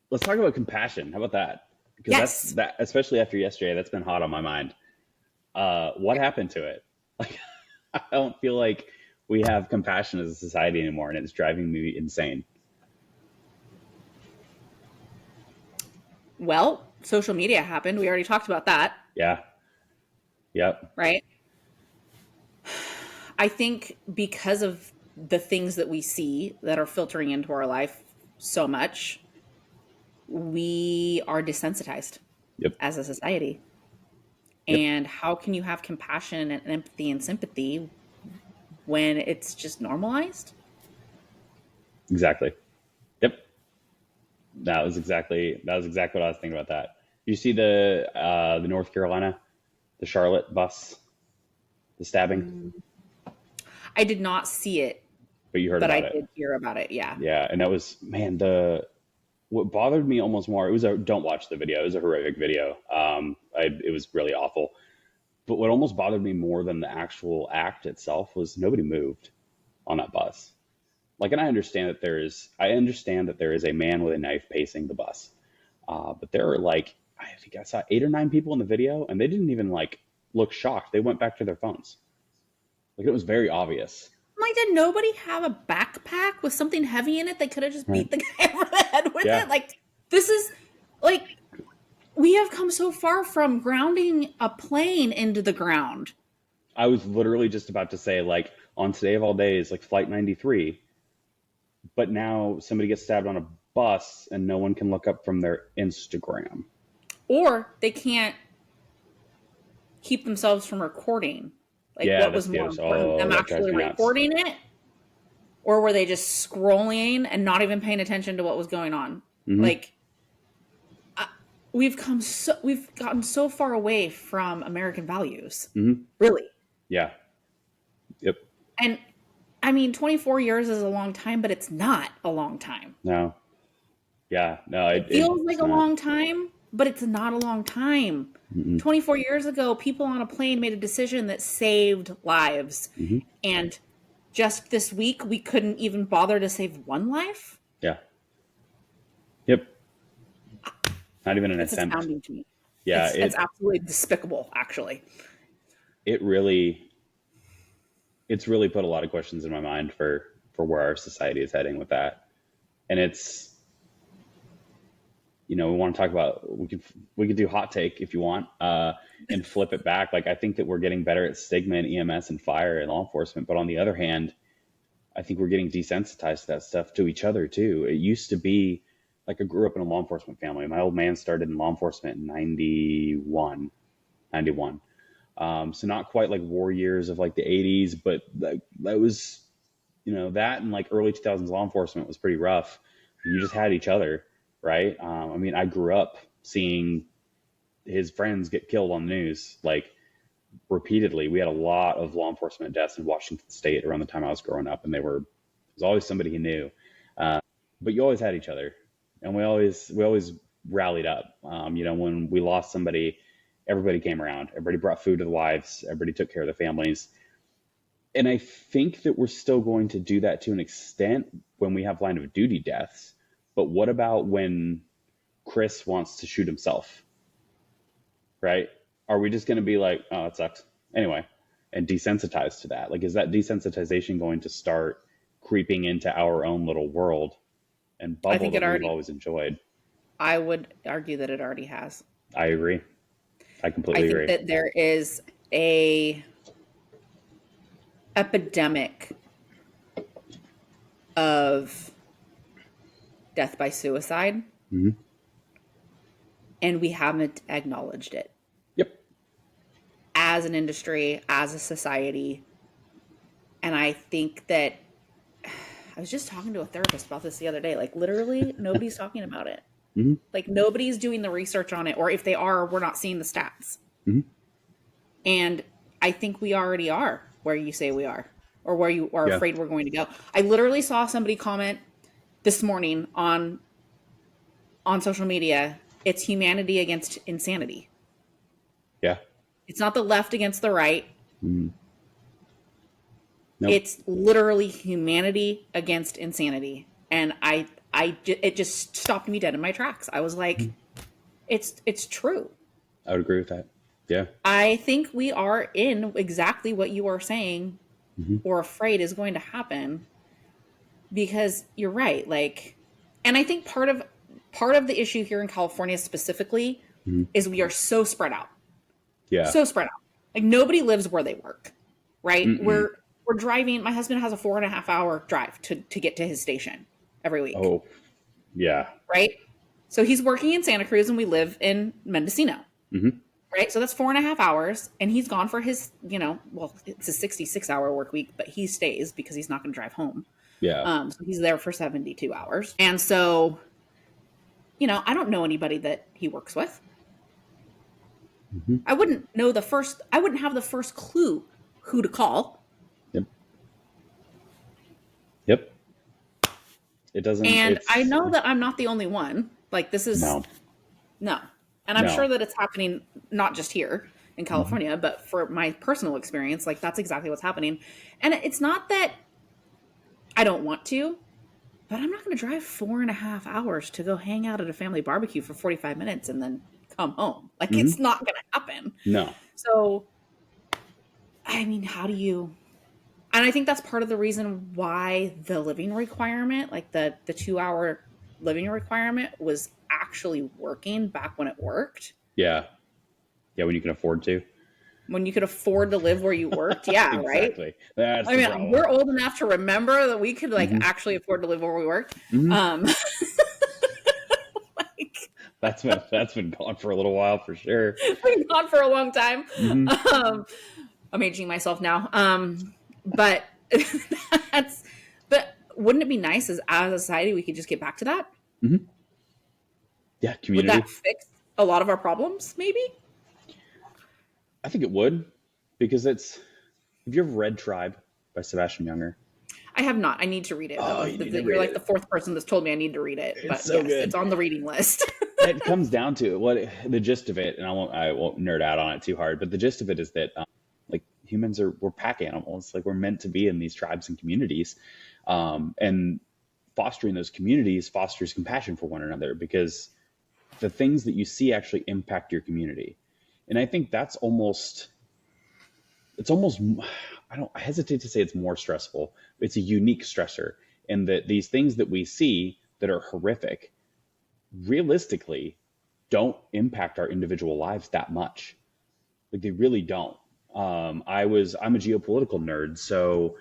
Let's talk about compassion. How about that? Because Yes. that, especially after yesterday, that's been hot on my mind. What happened to it? Like, I don't feel like we have compassion as a society anymore, and it's driving me insane. Well, social media happened. We already talked about that, Yeah. Yep. right? I think because of the things that we see that are filtering into our life so much, we are desensitized Yep. as a society. Yep. And how can you have compassion and empathy and sympathy when it's just normalized? Exactly. Yep. That was exactly what I was thinking about. That. You see the North Carolina, the Charlotte bus, the stabbing, Mm, I did not see it, but you heard but I about it. did hear about it. Yeah. Yeah, and that was, man, the what bothered me almost more. It was a don't watch the video. It was a horrific video. It was really awful. But what almost bothered me more than the actual act itself was nobody moved on that bus. Like, and I understand that there is a man with a knife pacing the bus. But there are like, I think I saw 8 or 9 people in the video, and they didn't even like look shocked. They went back to their phones. Like, it was very obvious. I'm like, did nobody have a backpack with something heavy in it? They could have just Right. beat the guy over the head with Yeah. it. Like, this is like, we have come so far from grounding a plane into the ground. I was literally just about to say, like, on today of all days, like Flight 93, but now somebody gets stabbed on a bus and no one can look up from their Instagram. Or they can't keep themselves from recording. Like, Yeah, what was that's the more other. important, Oh, them that drives actually me nuts. recording it, or were they just scrolling and not even paying attention to what was going on? Hmm. Like, we've gotten so far away from American values, Hmm. really. Yeah. Yep. And I mean, 24 years is a long time, but it's not a long time. No. Yeah. No. It feels like It's a not. long time, but it's not a long time. Mm-mm. 24 years ago, people on a plane made a decision that saved lives. Hmm. And just this week, we couldn't even bother to save one life. Yeah. Yep. Not even an It's attempt. astounding to me. Yeah. It's absolutely despicable, actually. It really it's really put a lot of questions in my mind for where our society is heading with that. And it's, we want to talk about, we could do hot take if you want, and flip it back. Like, I think that we're getting better at stigma and EMS and fire and law enforcement, but on the other hand, I think we're getting desensitized to that stuff, to each other too. It used to be, like, I grew up in a law enforcement family. My old man started in law enforcement in 91. So not quite like war years of like the 80s, but that was, that and like early 2000s law enforcement was pretty rough. You just had each other, right? I mean, I grew up seeing his friends get killed on the news, like, repeatedly. We had a lot of law enforcement deaths in Washington State around the time I was growing up, and there was always somebody he knew. But you always had each other, and we always rallied up. When we lost somebody, everybody came around. Everybody brought food to the wives. Everybody took care of the families. And I think that we're still going to do that to an extent when we have line of duty deaths. But what about when Chris wants to shoot himself? right? Are we just going to be like, oh, it sucks anyway, and desensitized to that? Like, is that desensitization going to start creeping into our own little world and I bubble think it that we've already, always enjoyed? I would argue that it already has. I agree. I I completely think agree. that there is a epidemic of death by suicide, Hmm. and we haven't acknowledged it Yep. as an industry, as a society. And I think that I was just talking to a therapist about this the other day. Like, literally, nobody's talking about it. Hmm. Like, nobody's doing the research on it, or if they are, we're not seeing the stats. Hmm. And I think we already are where you say we are, or where you are Yeah. afraid we're going to go. I literally saw somebody comment this morning on social media, it's humanity against insanity. Yeah. It's not the left against the right. Mm. Nope. It's literally humanity against insanity. And it just stopped me dead in my tracks. I was like, Mhm. it's true. I would agree with that. Yeah. I think we are in exactly what you are saying Hmm. or afraid is going to happen, because you're right. Like, and I think part of the issue here in California specifically Hmm. is we are so spread out. Yeah. So spread out. Like, nobody lives where they work, right? Mm-mm. We're driving. My husband has a 4.5 hour drive to get to his station every week, Oh, yeah. right? So he's working in Santa Cruz and we live in Mendocino, Hmm. right? So that's 4.5 hours, and he's gone for his, well, it's a 66-hour work week, but he stays because he's not going to drive home. Yeah. So he's there for 72 hours. And so, I don't know anybody that he works with. Hmm. I wouldn't have the first clue who to call. Yep. Yep. It doesn't, And I it's, know that I'm not the only one. Like, this is no, no. And I'm sure no. that it's happening not just here in Hmm. California, but for my personal experience, like, that's exactly what's happening. And it's not that I don't want to, but I'm not going to drive 4.5 hours to go hang out at a family barbecue for 45 minutes and then come home. Like, Hmm. it's not going to happen. No. So, I mean, how do you? And I think that's part of the reason why the living requirement, like the 2 hour living requirement, was actually working back when it worked. Yeah. Yeah. When you can afford to. When you could afford to live where you worked. Yeah, right. Exactly. That's I the mean, problem. we're old enough to remember that we could, like, Hmm. actually afford to live where we worked. Hmm. Um like, That's been gone for a little while for sure. been gone for a long time. Hmm. Um I'm aging myself now. But that's but wouldn't it be nice as a society we could just get back to that? Hmm. Yeah. Would that Community. fix a lot of our problems, maybe? I think it would, because have you ever read Tribe by Sebastian Younger? I have not. I need to read it, Oh, though. you need to You're read like the it. fourth person that's told me I need to read it. It's But so yes, it's good. on the reading list. It comes down to the gist of it, and I won't nerd out on it too hard, but the gist of it is that like we're pack animals, like we're meant to be in these tribes and communities, and fostering those communities fosters compassion for one another, because the things that you see actually impact your community, and I think it's almost I hesitate to say it's more stressful. It's a unique stressor in that these things that we see that are horrific realistically don't impact our individual lives that much. Like, they really don't. I'm a geopolitical nerd, so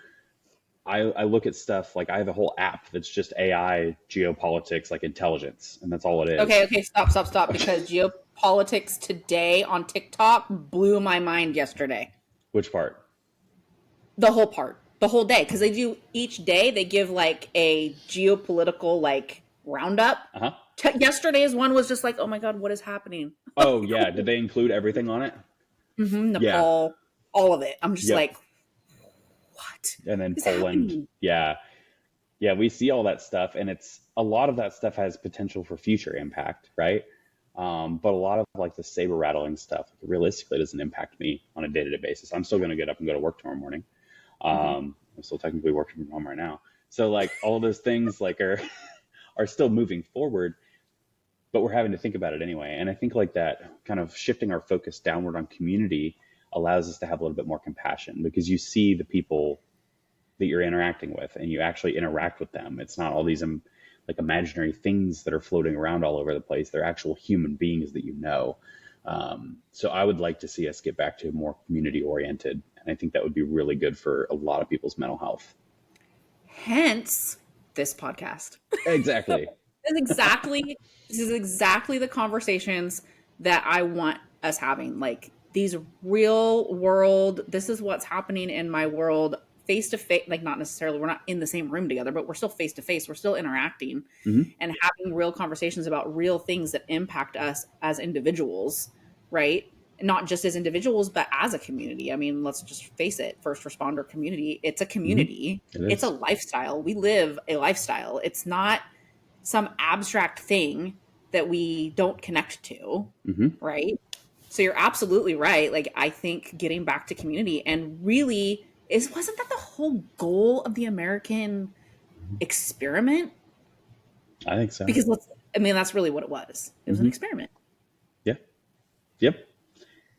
I look at stuff like I have a whole app that's just AI geopolitics, like intelligence, and that's all it is. Okay, okay, stop, because geopolitics today on TikTok blew my mind yesterday. Which part? The whole part, the whole day, because they do each day they give like a geopolitical, like, roundup. Uh huh. Yesterday's one was just like, oh my god, what is happening? Oh yeah. Did they include everything on it? Yeah. Nepal, all of it. I'm just Yep. like, what And then is Poland. happening? Yeah. Yeah. We see all that stuff, and it's a lot of that stuff has potential for future impact, right? But a lot of like the saber rattling stuff realistically doesn't impact me on a day-to-day basis. I'm still going to get up and go to work tomorrow morning. Hmm. I'm still technically working from home right now. So like all of those things like are are still moving forward. but we're having to think about it anyway. And I think like that kind of shifting our focus downward on community allows us to have a little bit more compassion, because you see the people that you're interacting with and you actually interact with them. It's not all these like imaginary things that are floating around all over the place. They're actual human beings that you know. So I would like to see us get back to more community oriented. And I think that would be really good for a lot of people's mental health. Hence this podcast. Exactly. This is exactly the conversations that I want us having. Like these real world, this is what's happening in my world face to face, like not necessarily, we're not in the same room together, but we're still face to face. We're still interacting and having real conversations about real things that impact us as individuals, right? Not just as individuals, but as a community. I mean, let's just face it, first responder community, it's a community. It's a lifestyle. We live a lifestyle. It's not some abstract thing that we don't connect to, right? So you're absolutely right. Like, I think getting back to community and really wasn't that the whole goal of the American experiment? I think so. Because that's really what it was. It was an experiment. Yeah. Yep.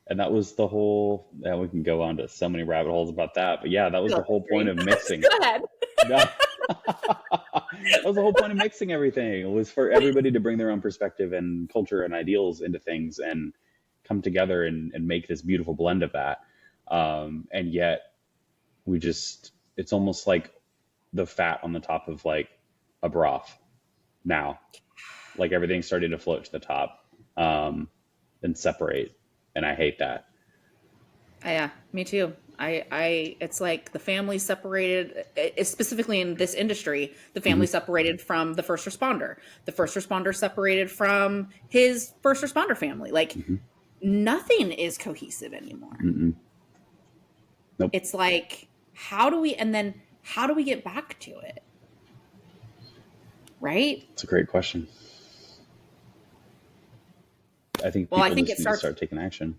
And that was the whole, we can go on to so many rabbit holes about that, but yeah, that was the whole point of mixing. Go ahead. That was the whole point of mixing everything. It was for everybody to bring their own perspective and culture and ideals into things and come together and make this beautiful blend of that. And yet it's almost like the fat on the top of like a broth now. Like everything's starting to float to the top and separate. And I hate that. Yeah, me too. It's like the family separated, specifically in this industry, the family separated from the first responder. The first responder separated from his first responder family. Like nothing is cohesive anymore. Nope. It's like, how do we get back to it? Right? It's a great question. I think people just need to start taking action.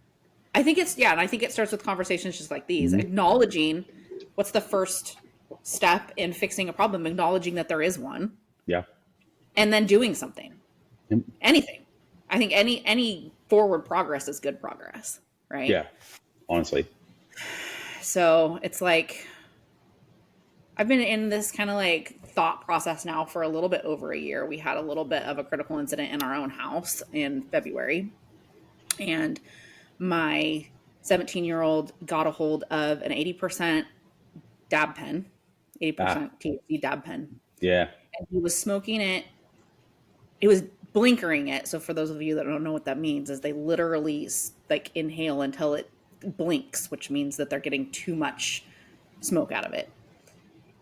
I think it starts with conversations just like these, acknowledging what's the first step in fixing a problem, acknowledging that there is one. Yeah. And then doing something. Yep. Anything. I think any forward progress is good progress, right? Yeah. Honestly. So it's like, I've been in this kind of like thought process now for a little bit over a year. We had a little bit of a critical incident in our own house in February. And my 17-year-old got a hold of an 80% dab pen, 80% THC dab pen. Yeah. And he was smoking it. He was blinkering it. So for those of you that don't know what that means, is they literally like inhale until it blinks, which means that they're getting too much smoke out of it.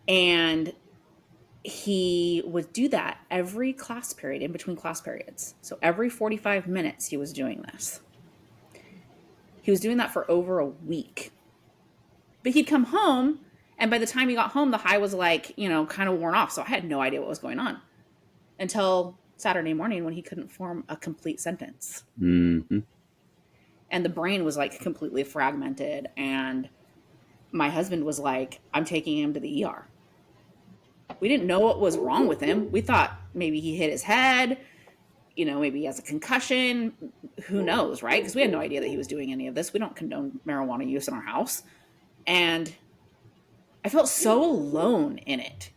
And he would do that every class period, in between class periods. So every 45 minutes he was doing this. He was doing that for over a week. But he'd come home, and by the time he got home, the high was like, kind of worn off. So I had no idea what was going on until Saturday morning when he couldn't form a complete sentence. And the brain was like completely fragmented. And my husband was like, I'm taking him to the ER. We didn't know what was wrong with him. We thought maybe he hit his head, maybe he has a concussion. Who knows, right? Because we had no idea that he was doing any of this. We don't condone marijuana use in our house. And I felt so alone in it.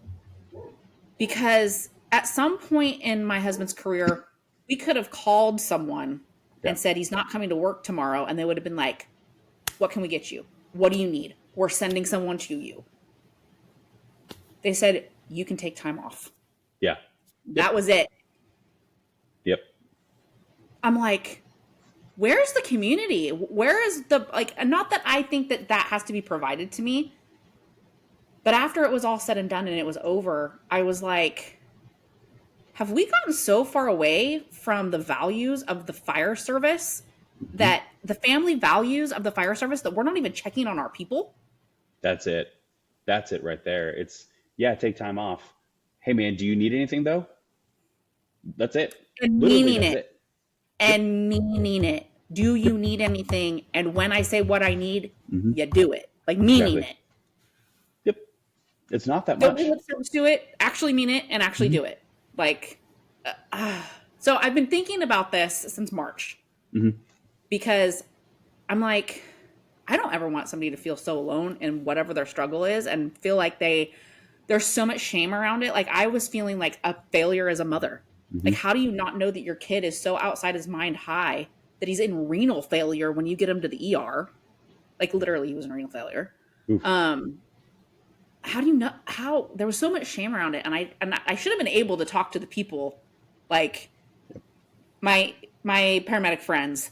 Because at some point in my husband's career, we could have called someone and said, he's not coming to work tomorrow. And they would have been like, what can we get you? What do you need? We're sending someone to you. They said, you can take time off. Yeah. That was it. Yep. I'm like, where's the community? Where is not that I think that has to be provided to me, but after it was all said and done and it was over, I was like, have we gotten so far away from the values of the fire service, that the family values of the fire service, that we're not even checking on our people? That's it. That's it right there. It's, take time off. Hey man, do you need anything though? That's it. And meaning it. And meaning it. Do you need anything? And when I say what I need, you do it. Like meaning it. Yep. It's not that much. Don't do it, actually mean it, and actually do it. Like, So I've been thinking about this since March Hmm. because I'm like, I don't ever want somebody to feel so alone in whatever their struggle is and feel like there's so much shame around it. Like I was feeling like a failure as a mother. Hmm. Like, how do you not know that your kid is so outside his mind high that he's in renal failure when you get him to the ER? Like literally he was in renal failure. Oof. Um, how do you know how there was so much shame around it? And I should have been able to talk to the people like my my paramedic friends,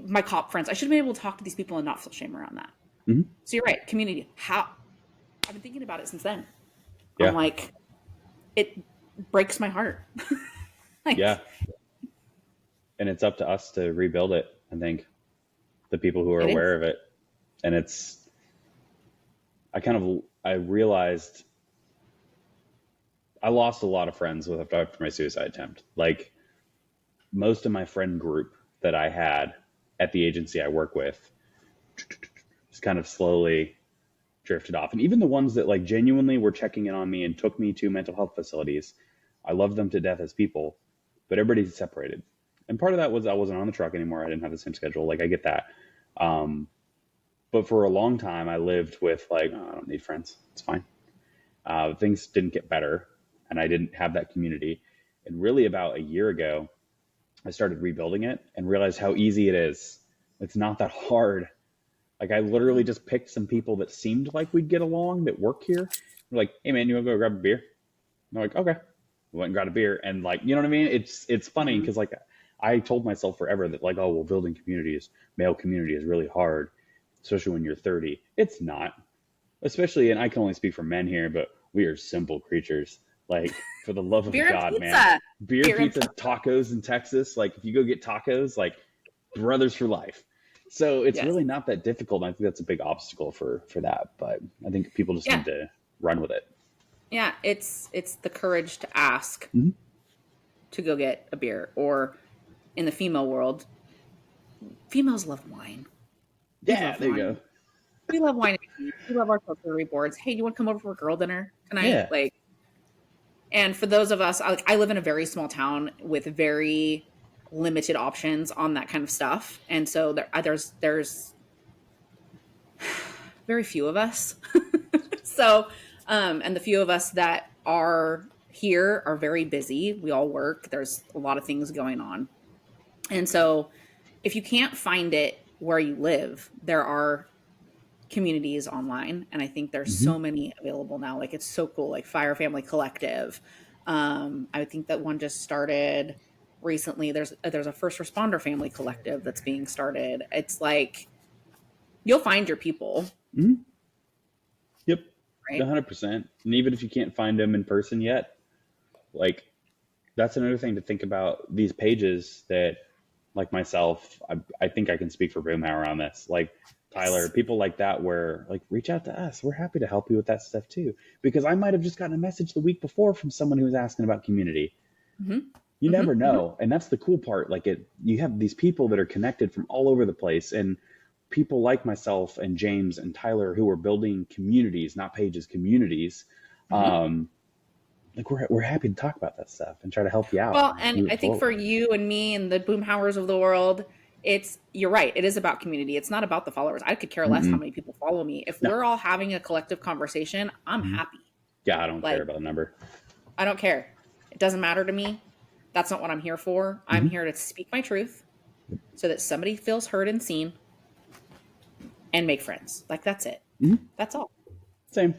my cop friends. I should have been able to talk to these people and not feel shame around that. Hmm. So you're right, community. How I've been thinking about it since then. I'm Yeah. like, it breaks my heart. Yeah. Like And it's up to us to rebuild it. I think the people who are it aware is. of it. And I realized I lost a lot of friends after my suicide attempt. Like most of my friend group that I had at the agency I work with just kind of slowly drifted off. And even the ones that like genuinely were checking in on me and took me to mental health facilities, I love them to death as people, but everybody's separated. And part of that was I wasn't on the truck anymore. I didn't have the same schedule. Like I get that. Um, but for a long time, I lived with like, oh, I don't need friends. It's fine. Things didn't get better, and I didn't have that community. And really, about a year ago, I started rebuilding it and realized how easy it is. It's not that hard. Like I literally just picked some people that seemed like we'd get along that work here. We're like, hey man, you want to go grab a beer? And they're like, okay. We went and got a beer, and like, you know what I mean? It's funny Mhm. because like I told myself forever that like, oh well, building communities, male community is really hard, especially when you're 30. It's not, especially, and I can only speak for men here, but we are simple creatures. Like, for the love of Beer and God, man. pizza. Beer, Beer and pizza, tacos in Texas. Like, if you go get tacos, like, brothers for life. So it's yes. really not that difficult. And I think that's a big obstacle for that. But I think people just Yeah. need to run with it. Yeah. It's the courage to ask Hmm. to go get a beer. Or in the female world, females love wine. We Yeah, love there you wine. go. We love wine and cheese. We love our charcuterie boards. Hey, do you want to come over for girl dinner tonight? Yeah. Like, and for those of us, I live in a very small town with very limited options on that kind of stuff, and so there's very few of us. So, and the few of us that are here are very busy. We all work. There's a lot of things going on, and so if you can't find it where you live, there are communities online, and I think there's Hmm. so many available now. Like it's so cool, like Fire Family Collective. I think that one just started recently. There's a first responder family collective that's being started. It's like you'll find your people, Hmm. Yep. right? 100%. And even if you can't find them in person yet, like, that's another thing to think about these pages that like myself, I think I can speak for Boomhauer on this. Like Tyler, Yes. people like that, where like reach out to us. We're happy to help you with that stuff too. Because I might have just gotten a message the week before from someone who was asking about community. Mm-hmm. You Mm-hmm. never Mm-hmm. know, and that's the cool part. Like you have these people that are connected from all over the place, and people like myself and James and Tyler who are building communities, not pages, communities. Mm-hmm. Um, like we're happy to talk about that stuff and try to help you out Well, and and move I it think for forward. you and me and the Boomhowers of the world, you're right. It is about community. It's not about the followers. I could care less how Mm-mm. many people follow me. If No. we're all having a collective conversation, I'm Mhm. happy. Yeah, I don't care Like about the number. I don't care. It doesn't matter to me. That's not what I'm here for. I'm Hmm. here to speak my truth so that somebody feels heard and seen and make friends. Like that's it. Hmm. That's all. Same.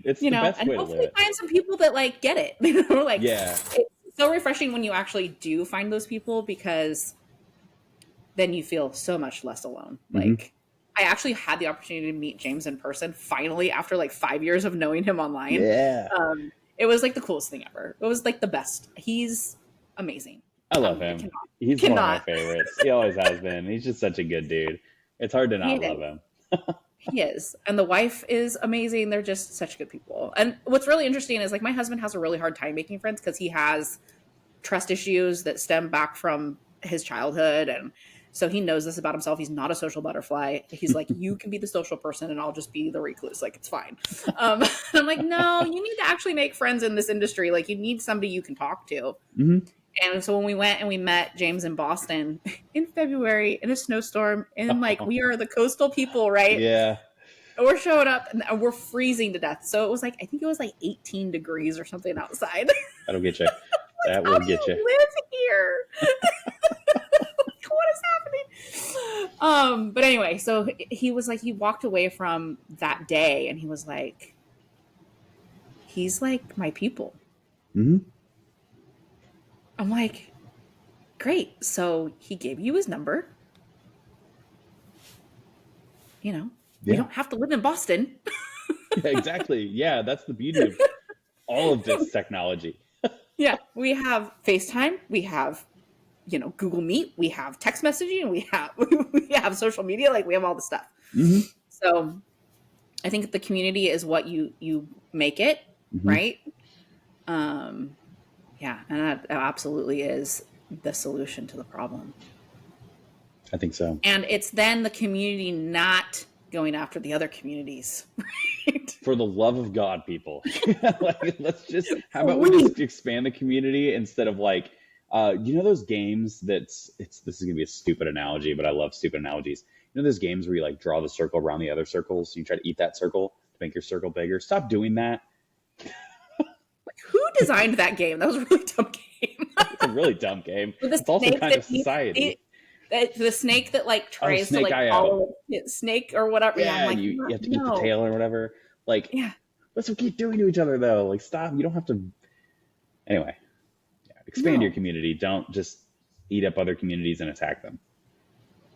It's the best And way to live hopefully it. find some people that like get it. Like Yeah. it's so refreshing when you actually do find those people because then you feel so much less alone. Hmm. Like I actually had the opportunity to meet James in person finally after like 5 years of knowing him online. Yeah. It was like the coolest thing ever. It was like the best. He's amazing. I love I him. cannot, He's one of my cannot. favorites. He always has been. He's just such a good dude. It's hard to He not is. love him. He is. And the wife is amazing. They're just such good people. And what's really interesting is like my husband has a really hard time making friends because he has trust issues that stem back from his childhood. And so he knows this about himself. He's not a social butterfly. He's like, you can be the social person and I'll just be the recluse. Like, it's fine. And I'm like, no, you need to actually make friends in this industry. Like, you need somebody you can talk to. Hmm. And so when we went and we met James in Boston in February in a snowstorm, and like we are the coastal people, right? Yeah, And we're showing up and we're freezing to death. So it was like, I think it was like 18 degrees or something outside. that'll get you. Like, That how will do get you. you live here? What is happening? But anyway, so he was like, he walked away from that day and he was like, he's like my people. Hmm. I'm like, great. So he gave you his number. You know, we Yeah. don't have to live in Boston. Yeah, exactly. Yeah, that's the beauty of all of this technology. Yeah, we have FaceTime, we have, you know, Google Meet, we have text messaging, we have social media, like we have all the stuff. Hmm. So I think the community is what you make it, Hmm. right? Yeah, and that absolutely is the solution to the problem. I think so. And it's then the community not going after the other communities, right? For the love of God, people, like, let's just, how about we just expand the community instead of like, you know, those games this is gonna be a stupid analogy, but I love stupid analogies. You know, those games where you like draw the circle around the other circles, you try to eat that circle to make your circle bigger. Stop doing that. Who designed that game? That was a really dumb game. It's a really dumb game. With the It's also snake kind that of society. the snake that like tries to Snake like Eye follow snake or whatever. Yeah, I'm Yeah, like, you have to eat the no. tail or whatever. Like, Yeah, that's what we keep doing to each other, though. Like, stop. You don't have to. Anyway, yeah, expand your no. community. Don't just eat up other communities and attack them.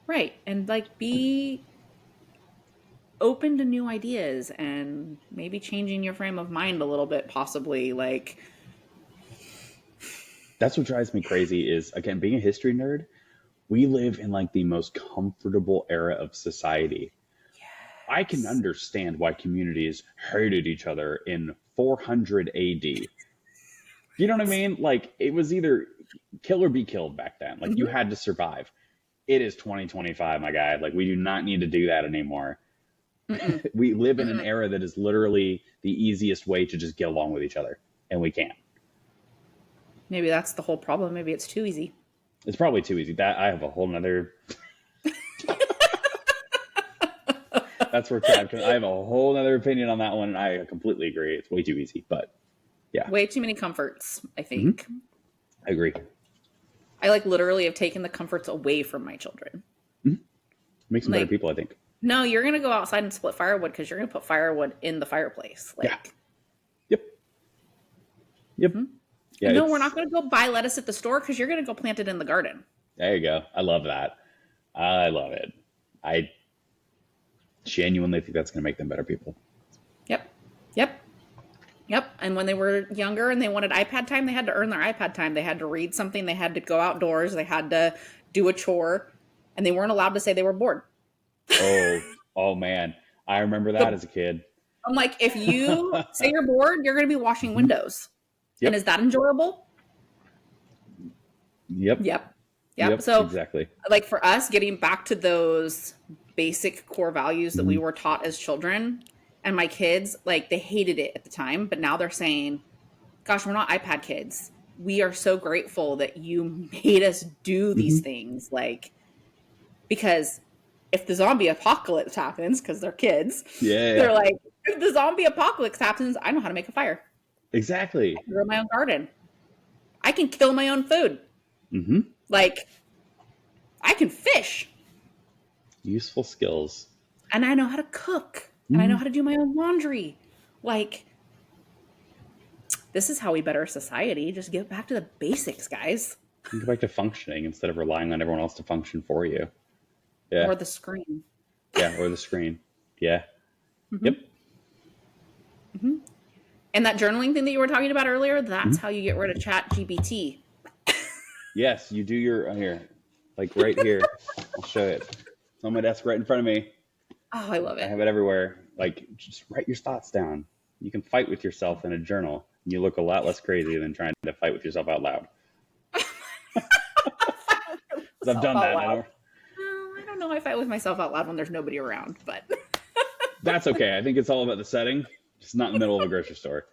Right. And like be open to new ideas and maybe changing your frame of mind a little bit, possibly. Like, That's what drives me crazy is, again, being a history nerd, we live in like the most comfortable era of society. I can understand why communities hated each other in 400 AD. You know what I mean? Like, it was either kill or be killed back then. Like, you mhm, had to survive. It is 2025, my guy. Like, we do not need to do that anymore. mm-mm, We live in an mm-mm. era that is literally the easiest way to just get along with each other, and we can't. Maybe that's the whole problem. Maybe it's too easy. It's probably too easy. That I have a whole nother. That's where Chad. I have a whole nother opinion on that one, and I completely agree. It's way too easy, but yeah, Way too many comforts, I hmm, think. I agree. I like literally have taken the comforts away from my children. Hmm. Makes them better Like, people, I think. no, you're gonna go outside and split firewood because you're gonna put firewood in the fireplace. Yeah. Like, Yep. Yep. mhm. Yeah. And no, we're not gonna go buy lettuce at the store because you're gonna go plant it in the garden. There you go. I love that. I love it. I genuinely think that's going to make them better people. Yep. Yep. Yep. And when they were younger and they wanted iPad time, they had to earn their iPad time. They had to read something, they had to go outdoors, they had to do a chore, and they weren't allowed to say they were bored. Oh, oh man. I remember that as a kid. I'm like, if you say you're bored, you're going to be washing windows. And Yep. is that enjoyable? Yep. Yep. Yep. Yep. So, Exactly. like for us, getting back to those basic core values that we Hmm. were taught as children, and my kids, like, they hated it at the time, but now they're saying, gosh, we're not iPad kids. We are so grateful that you made us do these Hmm. things. Like, because if the zombie apocalypse happens, because they're kids, Yeah. they're like, if the zombie apocalypse happens, I know how to make a fire. Exactly. I can grow my own garden. I can kill my own food. Hmm. Like, I can fish. Useful skills. And I know how to cook. And I know Hmm. how to do my own laundry. Like, this is how we better society. Just get back to the basics, guys. Go back to functioning instead of relying on everyone else to function for you. Yeah. Or the screen. Yeah. Or the screen. Yeah. Mm-hmm. Yep. Mm-hmm. And that journaling thing that you were talking about earlier, that's Hmm. how you get rid of Chat GPT. Yes. You do your here, like right here. I'll show it. It's on my desk right in front of me. Oh, I love I it. have it everywhere. Like, just write your thoughts down. You can fight with yourself in a journal. And you look a lot less crazy than trying to fight with yourself out loud. 'Cause I've done that. I don't know if I fight with myself out loud when there's nobody around, but That's okay. I think it's all about the setting. Just not in the middle of a grocery store.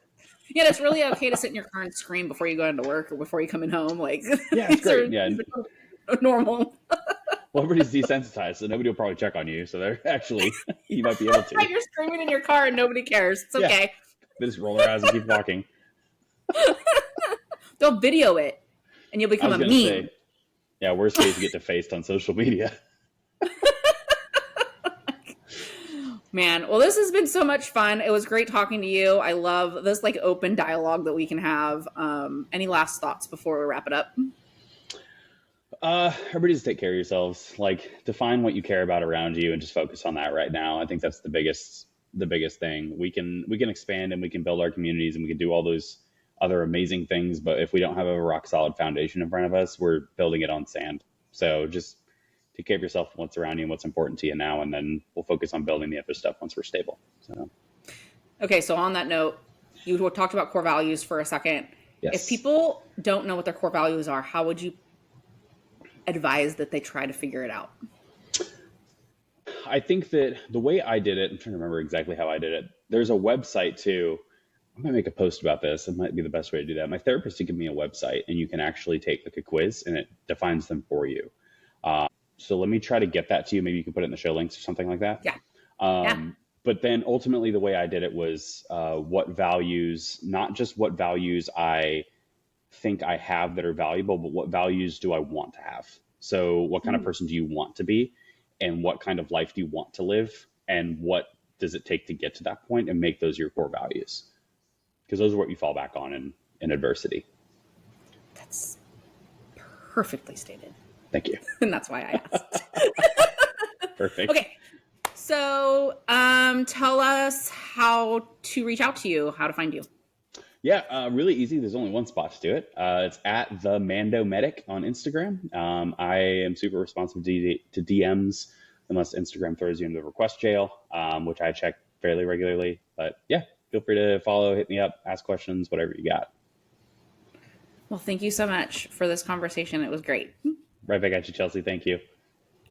Yeah, it's really okay to sit in your car and scream before you go into work or before you come in home. Like Yeah, it's these great. are, Yeah. these are normal. Well, everybody's desensitized, so nobody will probably check on you. So they're actually, you might be able to. Right, you're screaming in your car and nobody cares. It's Yeah. okay. They just roll their eyes and keep walking. They'll video it and you'll I become was a going to say, meme. yeah, worst case, you get defaced on social media. Man, well, this has been so much fun. It was great talking to you. I love this like open dialogue that we can have. Any last thoughts before we wrap it up? Everybody just take care of yourselves. Like define what you care about around you and just focus on that right now. I think that's the biggest thing. We can expand and we can build our communities and we can do all those other amazing things, but if we don't have a rock solid foundation in front of us, we're building it on sand. So just take care of yourself, what's around you and what's important to you now, and then we'll focus on building the other stuff once we're stable. So Okay, so on that note, you talked about core values for a second. If yes. people don't know what their core values are, how would you advise that they try to figure it out? I think that the way I did it, I'm trying to remember exactly how I did it. There's a website too. I might make a post about this. It might be the best way to do that. My therapist did give me a website, and you can actually take like a quiz, and it defines them for you. So let me try to get that to you. Maybe you can put it in the show links or something like that. Yeah. Yeah. But then ultimately, the way I did it was what values, not just what values I think I have that are valuable, but what values do I want to have? So, what kind of person do you want to be? And what kind of life do you want to live? And what does it take to get to that point and make those your core values? Because those are what you fall back on in adversity. That's perfectly stated. Thank you. And that's why I asked. Perfect. Okay. So tell us how to reach out to you, how to find you. Yeah, really easy. There's only one spot to do it. It's at the Mando Medic on Instagram. I am super responsive to DMs unless Instagram throws you into request jail, which I check fairly regularly. But yeah, feel free to follow, hit me up, ask questions, whatever you got. Well, thank you so much for this conversation. It was great. Right back at you, Chelsea. Thank you.